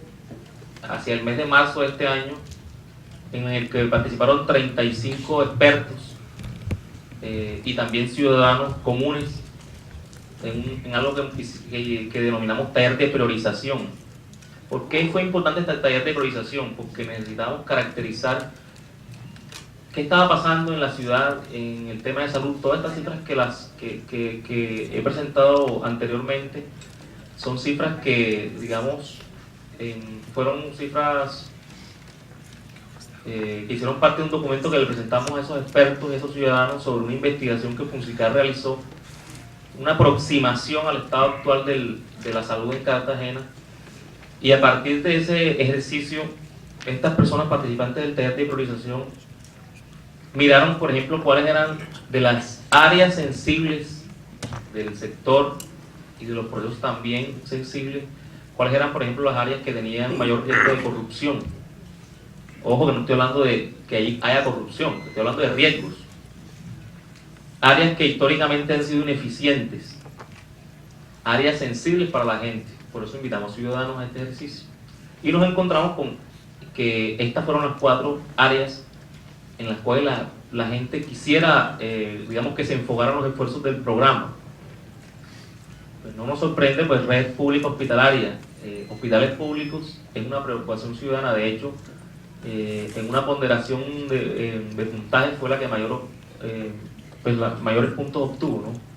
hacia el mes de marzo de este año en el que participaron 35 expertos y también ciudadanos comunes en algo que denominamos taller de priorización. ¿Por qué fue importante este taller de priorización? Porque necesitamos caracterizar qué estaba pasando en la ciudad en el tema de salud. Todas estas cifras que he presentado anteriormente son cifras que, digamos, fueron cifras que hicieron parte de un documento que le presentamos a esos expertos y a esos ciudadanos sobre una investigación que Funsicar realizó, una aproximación al estado actual de la salud en Cartagena, y a partir de ese ejercicio, estas personas participantes del taller de priorización miraron, por ejemplo, cuáles eran de las áreas sensibles del sector y de los procesos también sensibles, cuáles eran, por ejemplo, las áreas que tenían mayor riesgo de corrupción. Ojo que no estoy hablando de que haya corrupción, estoy hablando de riesgos. Áreas que históricamente han sido ineficientes, áreas sensibles para la gente. Por eso invitamos ciudadanos a este ejercicio. Y nos encontramos con que estas fueron las 4 áreas en las cuales la gente quisiera, digamos, que se enfocaran los esfuerzos del programa. Pues no nos sorprende, pues red pública hospitalaria, hospitales públicos es una preocupación ciudadana. De hecho, en una ponderación de puntajes fue la que pues los mayores puntos obtuvo, ¿no?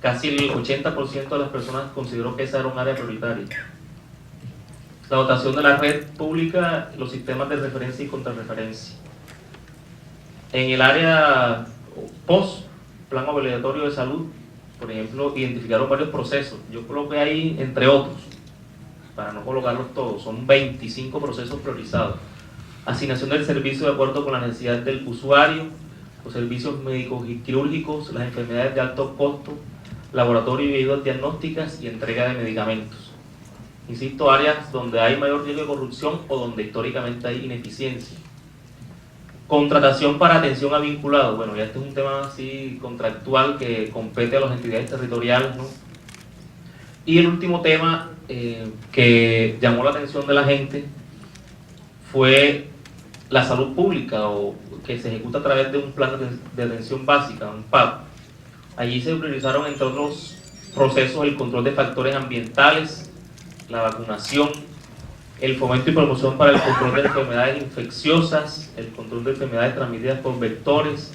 Casi el 80% de las personas consideró que esa era un área prioritaria. La dotación de la red pública, los sistemas de referencia y contrarreferencia. En el área post, plan obligatorio de salud, por ejemplo, identificaron varios procesos. Yo coloqué ahí, entre otros, para no colocarlos todos, son 25 procesos priorizados. Asignación del servicio de acuerdo con la necesidad del usuario, los servicios médicos y quirúrgicos, las enfermedades de alto costo, laboratorio y ayudas diagnósticas y entrega de medicamentos. Insisto, áreas donde hay mayor riesgo de corrupción o donde históricamente hay ineficiencia. Contratación para atención a vinculados. Bueno, ya este es un tema así contractual que compete a las entidades territoriales, ¿no? Y el último tema que llamó la atención de la gente fue la salud pública, o que se ejecuta a través de un plan de atención básica, un PAB. Allí se priorizaron, entre otros procesos, el control de factores ambientales, la vacunación, el fomento y promoción para el control de enfermedades infecciosas, el control de enfermedades transmitidas por vectores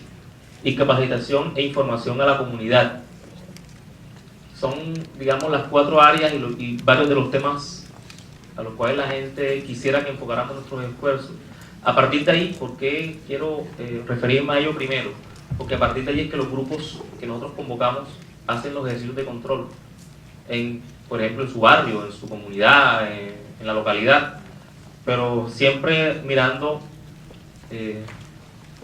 y capacitación e información a la comunidad. Son, digamos, las 4 áreas y varios de los temas a los cuales la gente quisiera que enfocáramos nuestros esfuerzos. A partir de ahí, ¿por qué quiero referirme a ello primero? Porque a partir de ahí es que los grupos que nosotros convocamos hacen los ejercicios de control, por ejemplo, en su barrio, en su comunidad, en la localidad, pero siempre mirando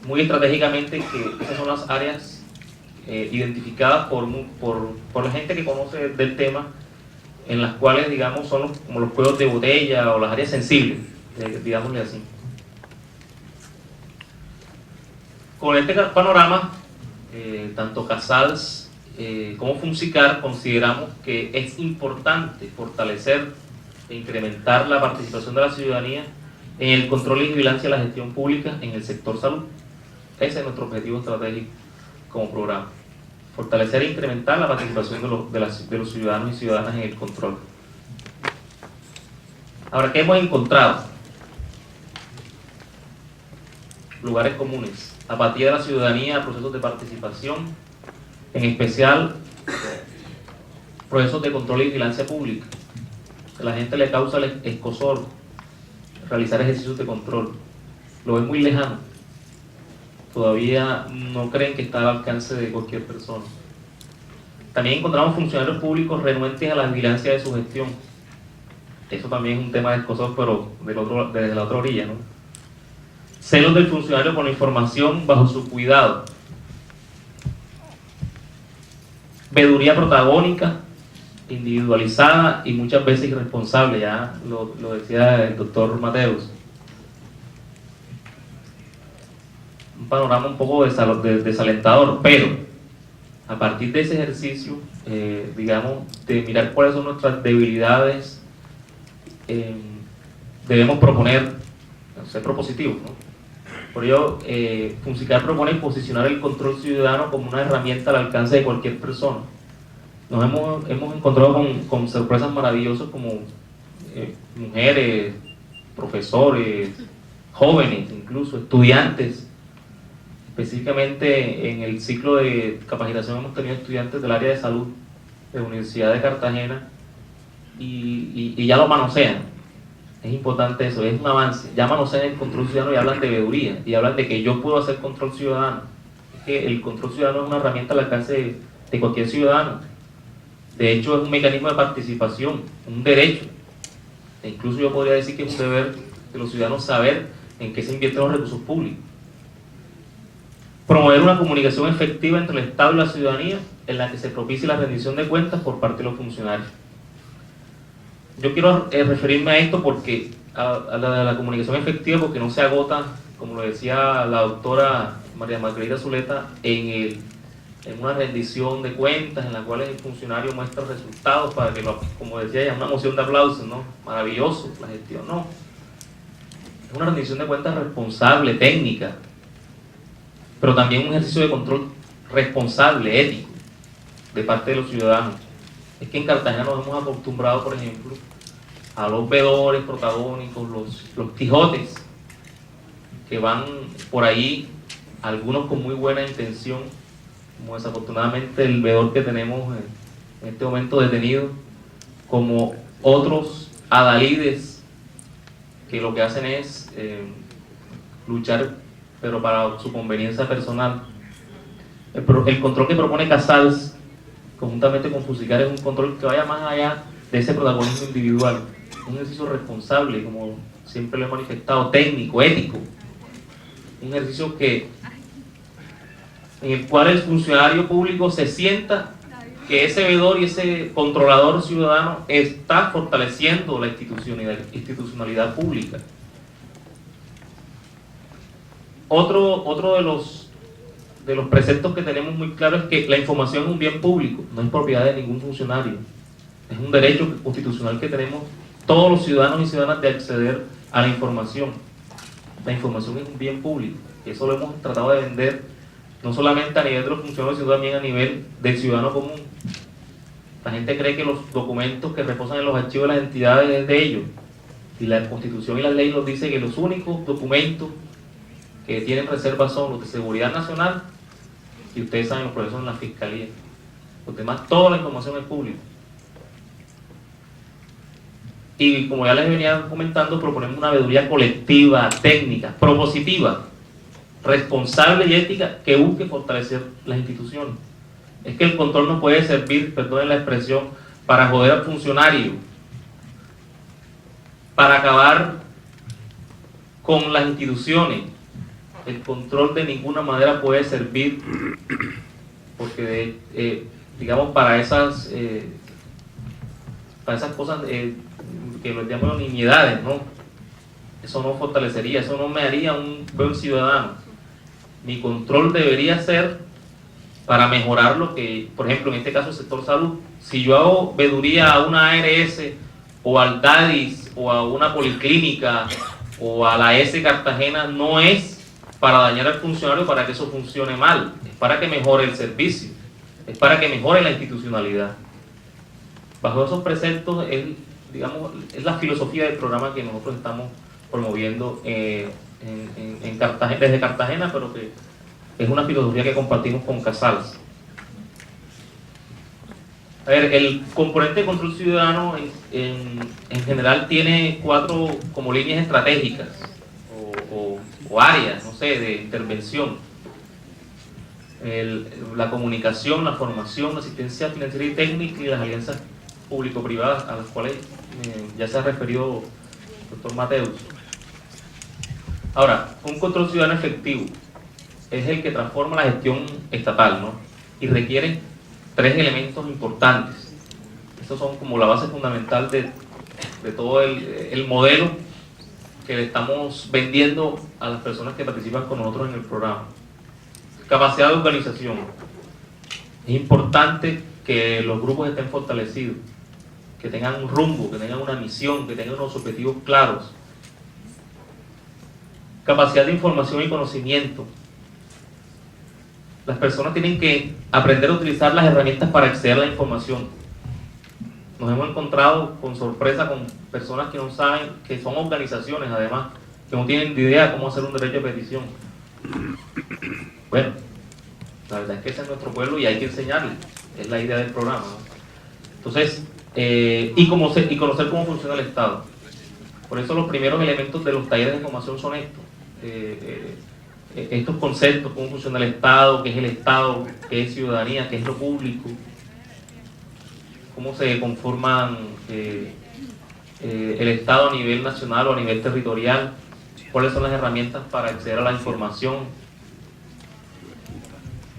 muy estratégicamente que esas son las áreas identificadas por la gente que conoce del tema, en las cuales, digamos, son como los cuellos de botella o las áreas sensibles, digámosle así. Con este panorama, tanto Casals como Funsicar consideramos que es importante fortalecer e incrementar la participación de la ciudadanía en el control y vigilancia de la gestión pública en el sector salud. Ese es nuestro objetivo estratégico como programa. Fortalecer e incrementar la participación de los ciudadanos y ciudadanas en el control. Ahora, ¿qué hemos encontrado? lugares comunes, apatía de la ciudadanía a procesos de participación, en especial procesos de control y vigilancia pública. A la gente le causa el escozor realizar ejercicios de control, lo ven muy lejano, todavía no creen que está al alcance de cualquier persona. También encontramos funcionarios públicos renuentes a la vigilancia de su gestión. Eso también es un tema de escozor, pero desde la otra orilla, ¿no? Celos del funcionario con la información bajo su cuidado. Veeduría protagónica, individualizada y muchas veces irresponsable, ya lo decía el doctor Mateus. Un panorama un poco desalentador, pero a partir de ese ejercicio, digamos, de mirar cuáles son nuestras debilidades, debemos proponer, ser propositivos, ¿no? Por ello, Funsicar propone posicionar el control ciudadano como una herramienta al alcance de cualquier persona. Nos hemos encontrado con sorpresas maravillosas como mujeres, profesores, jóvenes, incluso estudiantes. Específicamente en el ciclo de capacitación hemos tenido estudiantes del área de salud de la Universidad de Cartagena y ya lo manosean. Es importante eso, es un avance. Ya manosean el control ciudadano y hablan de veeduría y hablan de que yo puedo hacer control ciudadano. Es que el control ciudadano es una herramienta al alcance de cualquier ciudadano. De hecho, es un mecanismo de participación, un derecho. E incluso yo podría decir que es un deber de los ciudadanos saber en qué se invierten los recursos públicos. Promover una comunicación efectiva entre el Estado y la ciudadanía en la que se propicie la rendición de cuentas por parte de los funcionarios. Yo quiero referirme a esto porque a la comunicación efectiva, porque no se agota, como lo decía la doctora María Margarita Zuleta, en una rendición de cuentas en la cual el funcionario muestra resultados para que, como decía ella, una moción de aplausos, ¿no? Maravilloso la gestión, no. Es una rendición de cuentas responsable, técnica, pero también un ejercicio de control responsable, ético, de parte de los ciudadanos. Es que en Cartagena nos hemos acostumbrado, por ejemplo, a los veedores protagónicos, los Quijotes, que van por ahí, algunos con muy buena intención, como desafortunadamente el veedor que tenemos en este momento detenido, como otros adalides que lo que hacen es luchar, pero para su conveniencia personal. El control que propone Casals, conjuntamente con Funsicar, es un control que vaya más allá de ese protagonismo individual, un ejercicio responsable, como siempre lo he manifestado, técnico, ético, un ejercicio en el cual el funcionario público se sienta que ese veedor y ese controlador ciudadano está fortaleciendo la institucionalidad pública. Otro de los preceptos que tenemos muy claro es que la información es un bien público, no es propiedad de ningún funcionario. Es un derecho constitucional que tenemos todos los ciudadanos y ciudadanas de acceder a la información. La información es un bien público, y eso lo hemos tratado de vender no solamente a nivel de los funcionarios, sino también a nivel del ciudadano común. La gente cree que los documentos que reposan en los archivos de las entidades es de ellos, y la Constitución y la ley nos dice que los únicos documentos que tienen reservas son los de seguridad nacional, y ustedes saben los procesos en la fiscalía. Los demás, toda la información es pública. Y como ya les venía comentando, proponemos una veeduría colectiva, técnica, propositiva, responsable y ética que busque fortalecer las instituciones. Es que el control no puede servir, perdonen la expresión, para joder al funcionario, para acabar con las instituciones. El control de ninguna manera puede servir, porque digamos para esas cosas que los llamamos nimiedades, ¿no? Eso no fortalecería, eso no me haría un buen ciudadano. Mi control debería ser para mejorar lo que, por ejemplo, en este caso el sector salud. Si yo hago veeduría a una ARS o al DADIS o a una policlínica o a la S Cartagena, no es para dañar al funcionario para que eso funcione mal, es para que mejore el servicio, es para que mejore la institucionalidad. Bajo esos preceptos, digamos, es la filosofía del programa que nosotros estamos promoviendo desde Cartagena, pero que es una filosofía que compartimos con Casals. A ver, el componente de control ciudadano en general tiene 4 como líneas estratégicas o áreas, no sé, de intervención. La comunicación, la formación, la asistencia financiera y técnica y las alianzas público-privadas a las cuales ya se ha referido el doctor Mateus. Ahora, un control ciudadano efectivo es el que transforma la gestión estatal, ¿no? Y requiere 3 elementos importantes. Estos son como la base fundamental de todo el modelo que le estamos vendiendo a las personas que participan con nosotros en el programa. Capacidad de organización. Es importante que los grupos estén fortalecidos, que tengan un rumbo, que tengan una misión, que tengan unos objetivos claros. Capacidad de información y conocimiento. Las personas tienen que aprender a utilizar las herramientas para acceder a la información. Nos hemos encontrado con sorpresa con personas que no saben, que son organizaciones además, que no tienen ni idea cómo hacer un derecho de petición. Bueno, la verdad es que ese es nuestro pueblo y hay que enseñarle, es la idea del programa, ¿no? Entonces, y conocer cómo funciona el Estado. Por eso los primeros elementos de los talleres de formación son estos. Estos conceptos, cómo funciona el Estado, qué es el Estado, qué es ciudadanía, qué es lo público, cómo se conforman el Estado a nivel nacional o a nivel territorial, cuáles son las herramientas para acceder a la información.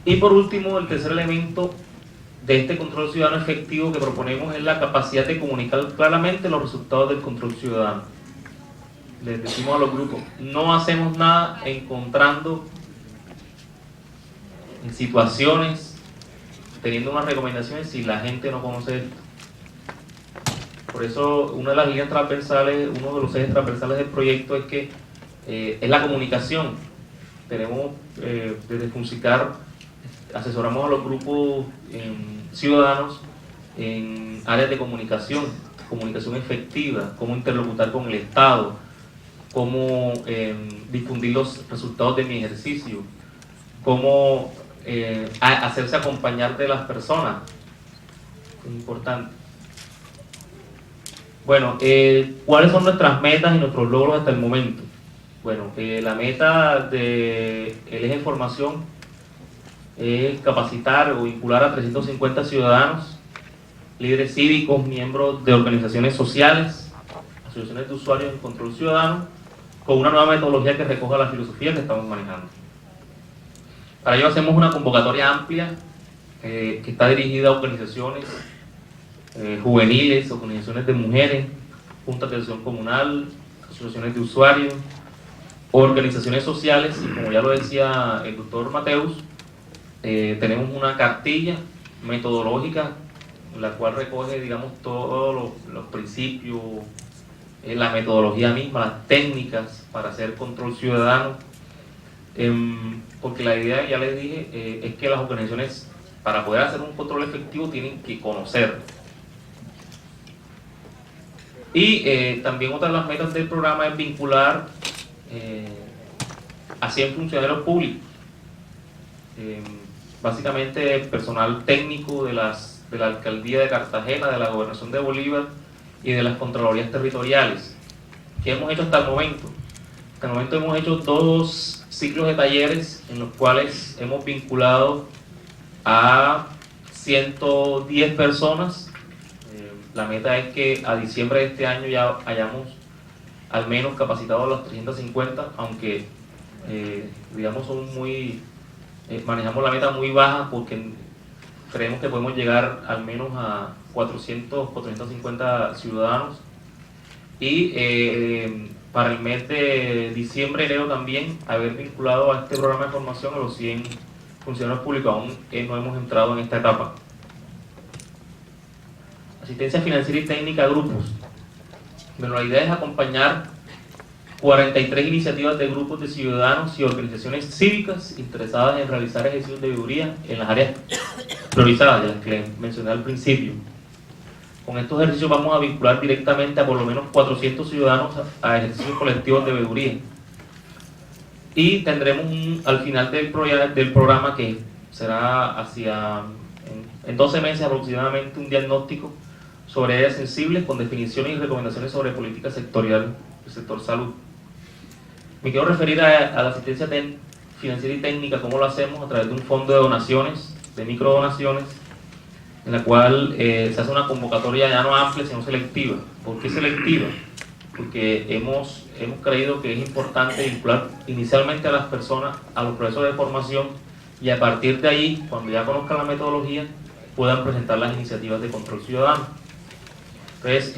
Y por último, el tercer elemento de este control ciudadano efectivo que proponemos es la capacidad de comunicar claramente los resultados del control ciudadano. Les decimos a los grupos, no hacemos nada encontrando en situaciones, teniendo unas recomendaciones si la gente no conoce esto. Por eso una de las líneas transversales, uno de los ejes transversales del proyecto es que es la comunicación. Tenemos desde Funsicar, asesoramos a los grupos ciudadanos en áreas de comunicación efectiva, cómo interlocutar con el Estado, cómo difundir los resultados de mi ejercicio, cómo hacerse acompañar de las personas. Es importante. Bueno, ¿cuáles son nuestras metas y nuestros logros hasta el momento? Bueno, la meta del eje de formación es capacitar o vincular a 350 ciudadanos, líderes cívicos, miembros de organizaciones sociales, asociaciones de usuarios en control ciudadano, con una nueva metodología que recoja la filosofía que estamos manejando. Para ello hacemos una convocatoria amplia que está dirigida a organizaciones juveniles, organizaciones de mujeres, juntas de acción comunal, asociaciones de usuarios, organizaciones sociales, y como ya lo decía el doctor Mateus, tenemos una cartilla metodológica la cual recoge, digamos, todos los principios, la metodología misma, las técnicas para hacer control ciudadano, porque la idea, ya les dije, es que las organizaciones, para poder hacer un control efectivo, tienen que conocer. Y también otra de las metas del programa es vincular a 100 funcionarios públicos, básicamente personal técnico de la Alcaldía de Cartagena, de la Gobernación de Bolívar y de las Contralorías Territoriales. ¿Qué hemos hecho hasta el momento? Hasta el momento hemos hecho 2 ciclos de talleres en los cuales hemos vinculado a 110 personas. La meta es que a diciembre de este año ya hayamos al menos capacitado a los 350, aunque digamos son muy... manejamos la meta muy baja porque creemos que podemos llegar al menos a 450 ciudadanos. Y para el mes de diciembre, enero también, haber vinculado a este programa de formación a los 100 funcionarios públicos. Aún no hemos entrado en esta etapa. Asistencia financiera y técnica a grupos. Bueno, la idea es acompañar 43 iniciativas de grupos de ciudadanos y organizaciones cívicas interesadas en realizar ejercicios de veeduría en las áreas priorizadas, de las que mencioné al principio. Con estos ejercicios vamos a vincular directamente a por lo menos 400 ciudadanos a ejercicios colectivos de veeduría. y tendremos al final del programa, que será en 12 meses aproximadamente, un diagnóstico sobre áreas sensibles con definiciones y recomendaciones sobre política sectorial del sector salud. Me quiero referir a la asistencia financiera y técnica, cómo lo hacemos a través de un fondo de donaciones, de microdonaciones, en la cual se hace una convocatoria ya no amplia, sino selectiva. ¿Por qué selectiva? Porque hemos creído que es importante vincular inicialmente a las personas a los procesos de formación, y a partir de ahí, cuando ya conozcan la metodología, puedan presentar las iniciativas de control ciudadano. Entonces,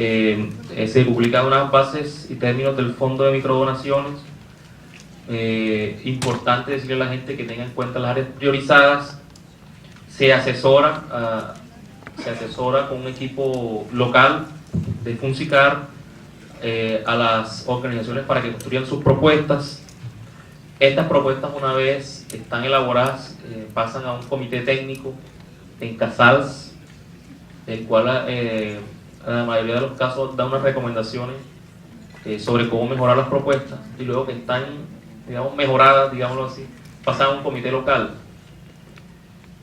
se publican unas bases y términos del fondo de microdonaciones. Importante decirle a la gente que tenga en cuenta las áreas priorizadas. Se asesora con un equipo local de Funsicar a las organizaciones para que construyan sus propuestas. Estas propuestas, una vez están elaboradas, pasan a un comité técnico en Casals, el cual en la mayoría de los casos da unas recomendaciones sobre cómo mejorar las propuestas, y luego que están, digamos, mejoradas, digámoslo así, pasan a un comité local.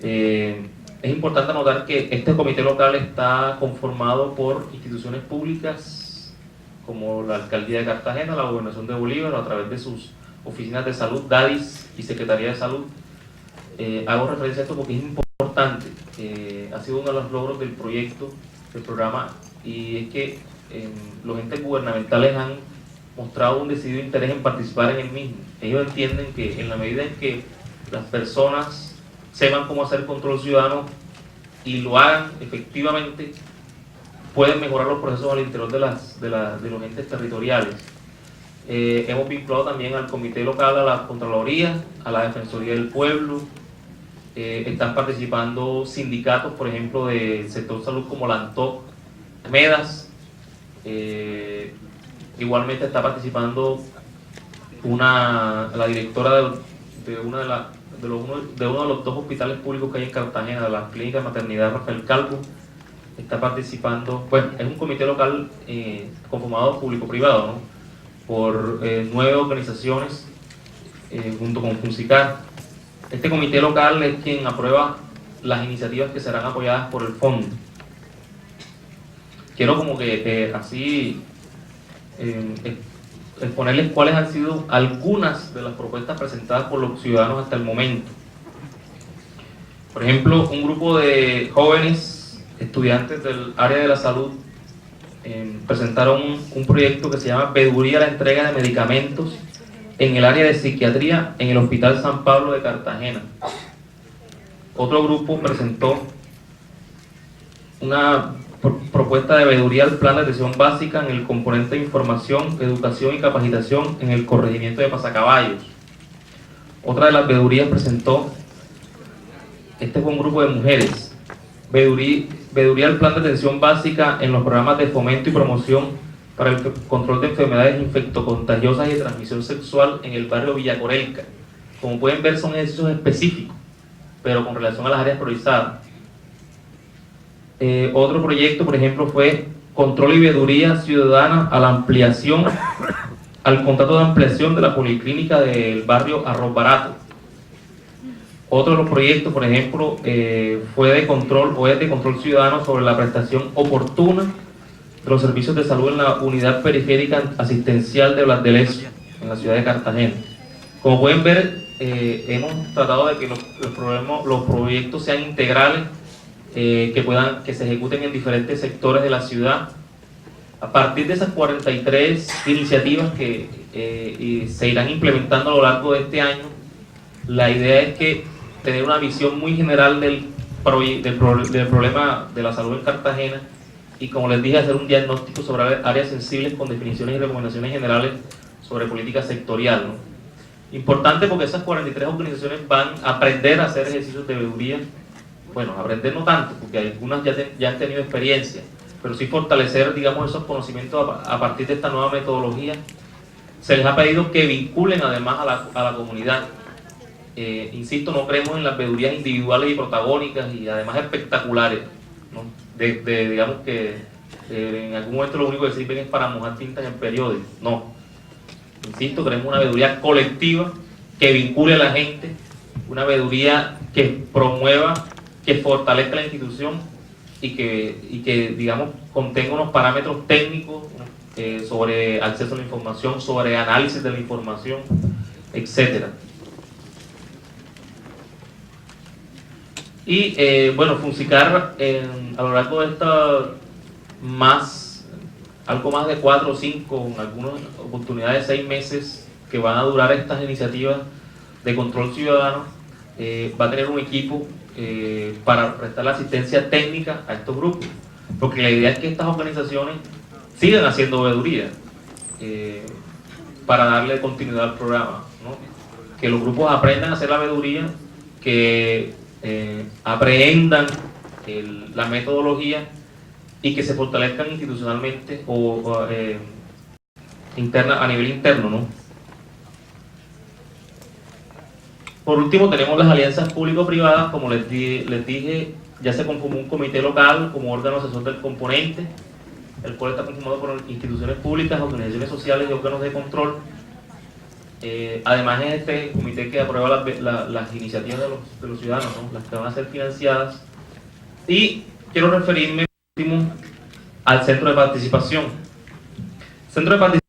Es importante notar que este comité local está conformado por instituciones públicas como la Alcaldía de Cartagena, la Gobernación de Bolívar, a través de sus oficinas de salud, DADIS y Secretaría de Salud. Hago referencia a esto porque es importante, ha sido uno de los logros del proyecto, del programa, y es que los entes gubernamentales han mostrado un decidido interés en participar en el mismo. Ellos entienden que en la medida en que las personas sepan cómo hacer control ciudadano y lo hagan efectivamente, pueden mejorar los procesos al interior de los entes territoriales. Hemos vinculado también al comité local, a la Contraloría, a la Defensoría del Pueblo. Están participando sindicatos, por ejemplo, del sector salud, como la ANTOC, MEDAS. Igualmente está participando la directora de uno de los dos hospitales públicos que hay en Cartagena, de la Clínica de Maternidad Rafael Calvo. Está participando, bueno, es un comité local conformado público-privado, ¿no?, por 9 organizaciones junto con Funsicar. Este comité local es quien aprueba las iniciativas que serán apoyadas por el fondo. Quiero como que así exponerles cuáles han sido algunas de las propuestas presentadas por los ciudadanos hasta el momento. Por ejemplo, un grupo de jóvenes estudiantes del área de la salud presentaron un proyecto que se llama Veeduría a la entrega de medicamentos en el área de psiquiatría en el Hospital San Pablo de Cartagena. Otro grupo presentó una propuesta de veeduría al plan de atención básica en el componente de información, educación y capacitación en el corregimiento de Pasacaballos. Otra de las veedurías presentó, este fue un grupo de mujeres, veeduría al plan de atención básica en los programas de fomento y promoción para el control de enfermedades infectocontagiosas y de transmisión sexual en el barrio Villacorelca. Como pueden ver, son ejercicios específicos, pero con relación a las áreas priorizadas. Otro proyecto, por ejemplo, fue control y veeduría ciudadana a la ampliación, al contrato de ampliación de la policlínica del barrio Arroz Barato. Otro de los proyectos, por ejemplo, fue de control o es de control ciudadano sobre la prestación oportuna de los servicios de salud en la unidad periférica asistencial de Blas de Lezo, en la ciudad de Cartagena. Como pueden ver, hemos tratado de que los proyectos sean integrales, que se ejecuten en diferentes sectores de la ciudad. A partir de esas 43 iniciativas que se irán implementando a lo largo de este año, la idea es que tener una visión muy general del problema de la salud en Cartagena, y, como les dije, hacer un diagnóstico sobre áreas sensibles con definiciones y recomendaciones generales sobre política sectorial, ¿no? Importante porque esas 43 organizaciones van a aprender a hacer ejercicios de veeduría. Bueno, aprender no tanto, porque algunas ya han tenido experiencia, pero sí fortalecer, digamos, esos conocimientos a partir de esta nueva metodología. Se les ha pedido que vinculen además a la comunidad. Insisto, no creemos en las veedurías individuales y protagónicas y además espectaculares, ¿no? Digamos que en algún momento lo único que sirven es para mojar tintas en periódicos. No. Insisto, creemos una veeduría colectiva que vincule a la gente, una veeduría que promueva, que fortalezca la institución y que digamos, contenga unos parámetros técnicos sobre acceso a la información, sobre análisis de la información, etcétera. Y bueno, Funsicar a lo largo de algo más de 4 o 5, en algunas oportunidades 6 meses que van a durar estas iniciativas de control ciudadano, va a tener un equipo para prestar la asistencia técnica a estos grupos, porque la idea es que estas organizaciones sigan haciendo veeduría para darle continuidad al programa, ¿no? Que los grupos aprendan a hacer la veeduría, que aprehendan la metodología y que se fortalezcan institucionalmente a nivel interno, ¿no? Por último, tenemos las alianzas público-privadas. Como les dije, ya se conformó un comité local como órgano asesor del componente, el cual está conformado por instituciones públicas, organizaciones sociales y órganos de control. Además, es este comité que aprueba las iniciativas de los ciudadanos, ¿no? Las que van a ser financiadas. Y quiero referirme, por último, al centro de participación. Centro de participación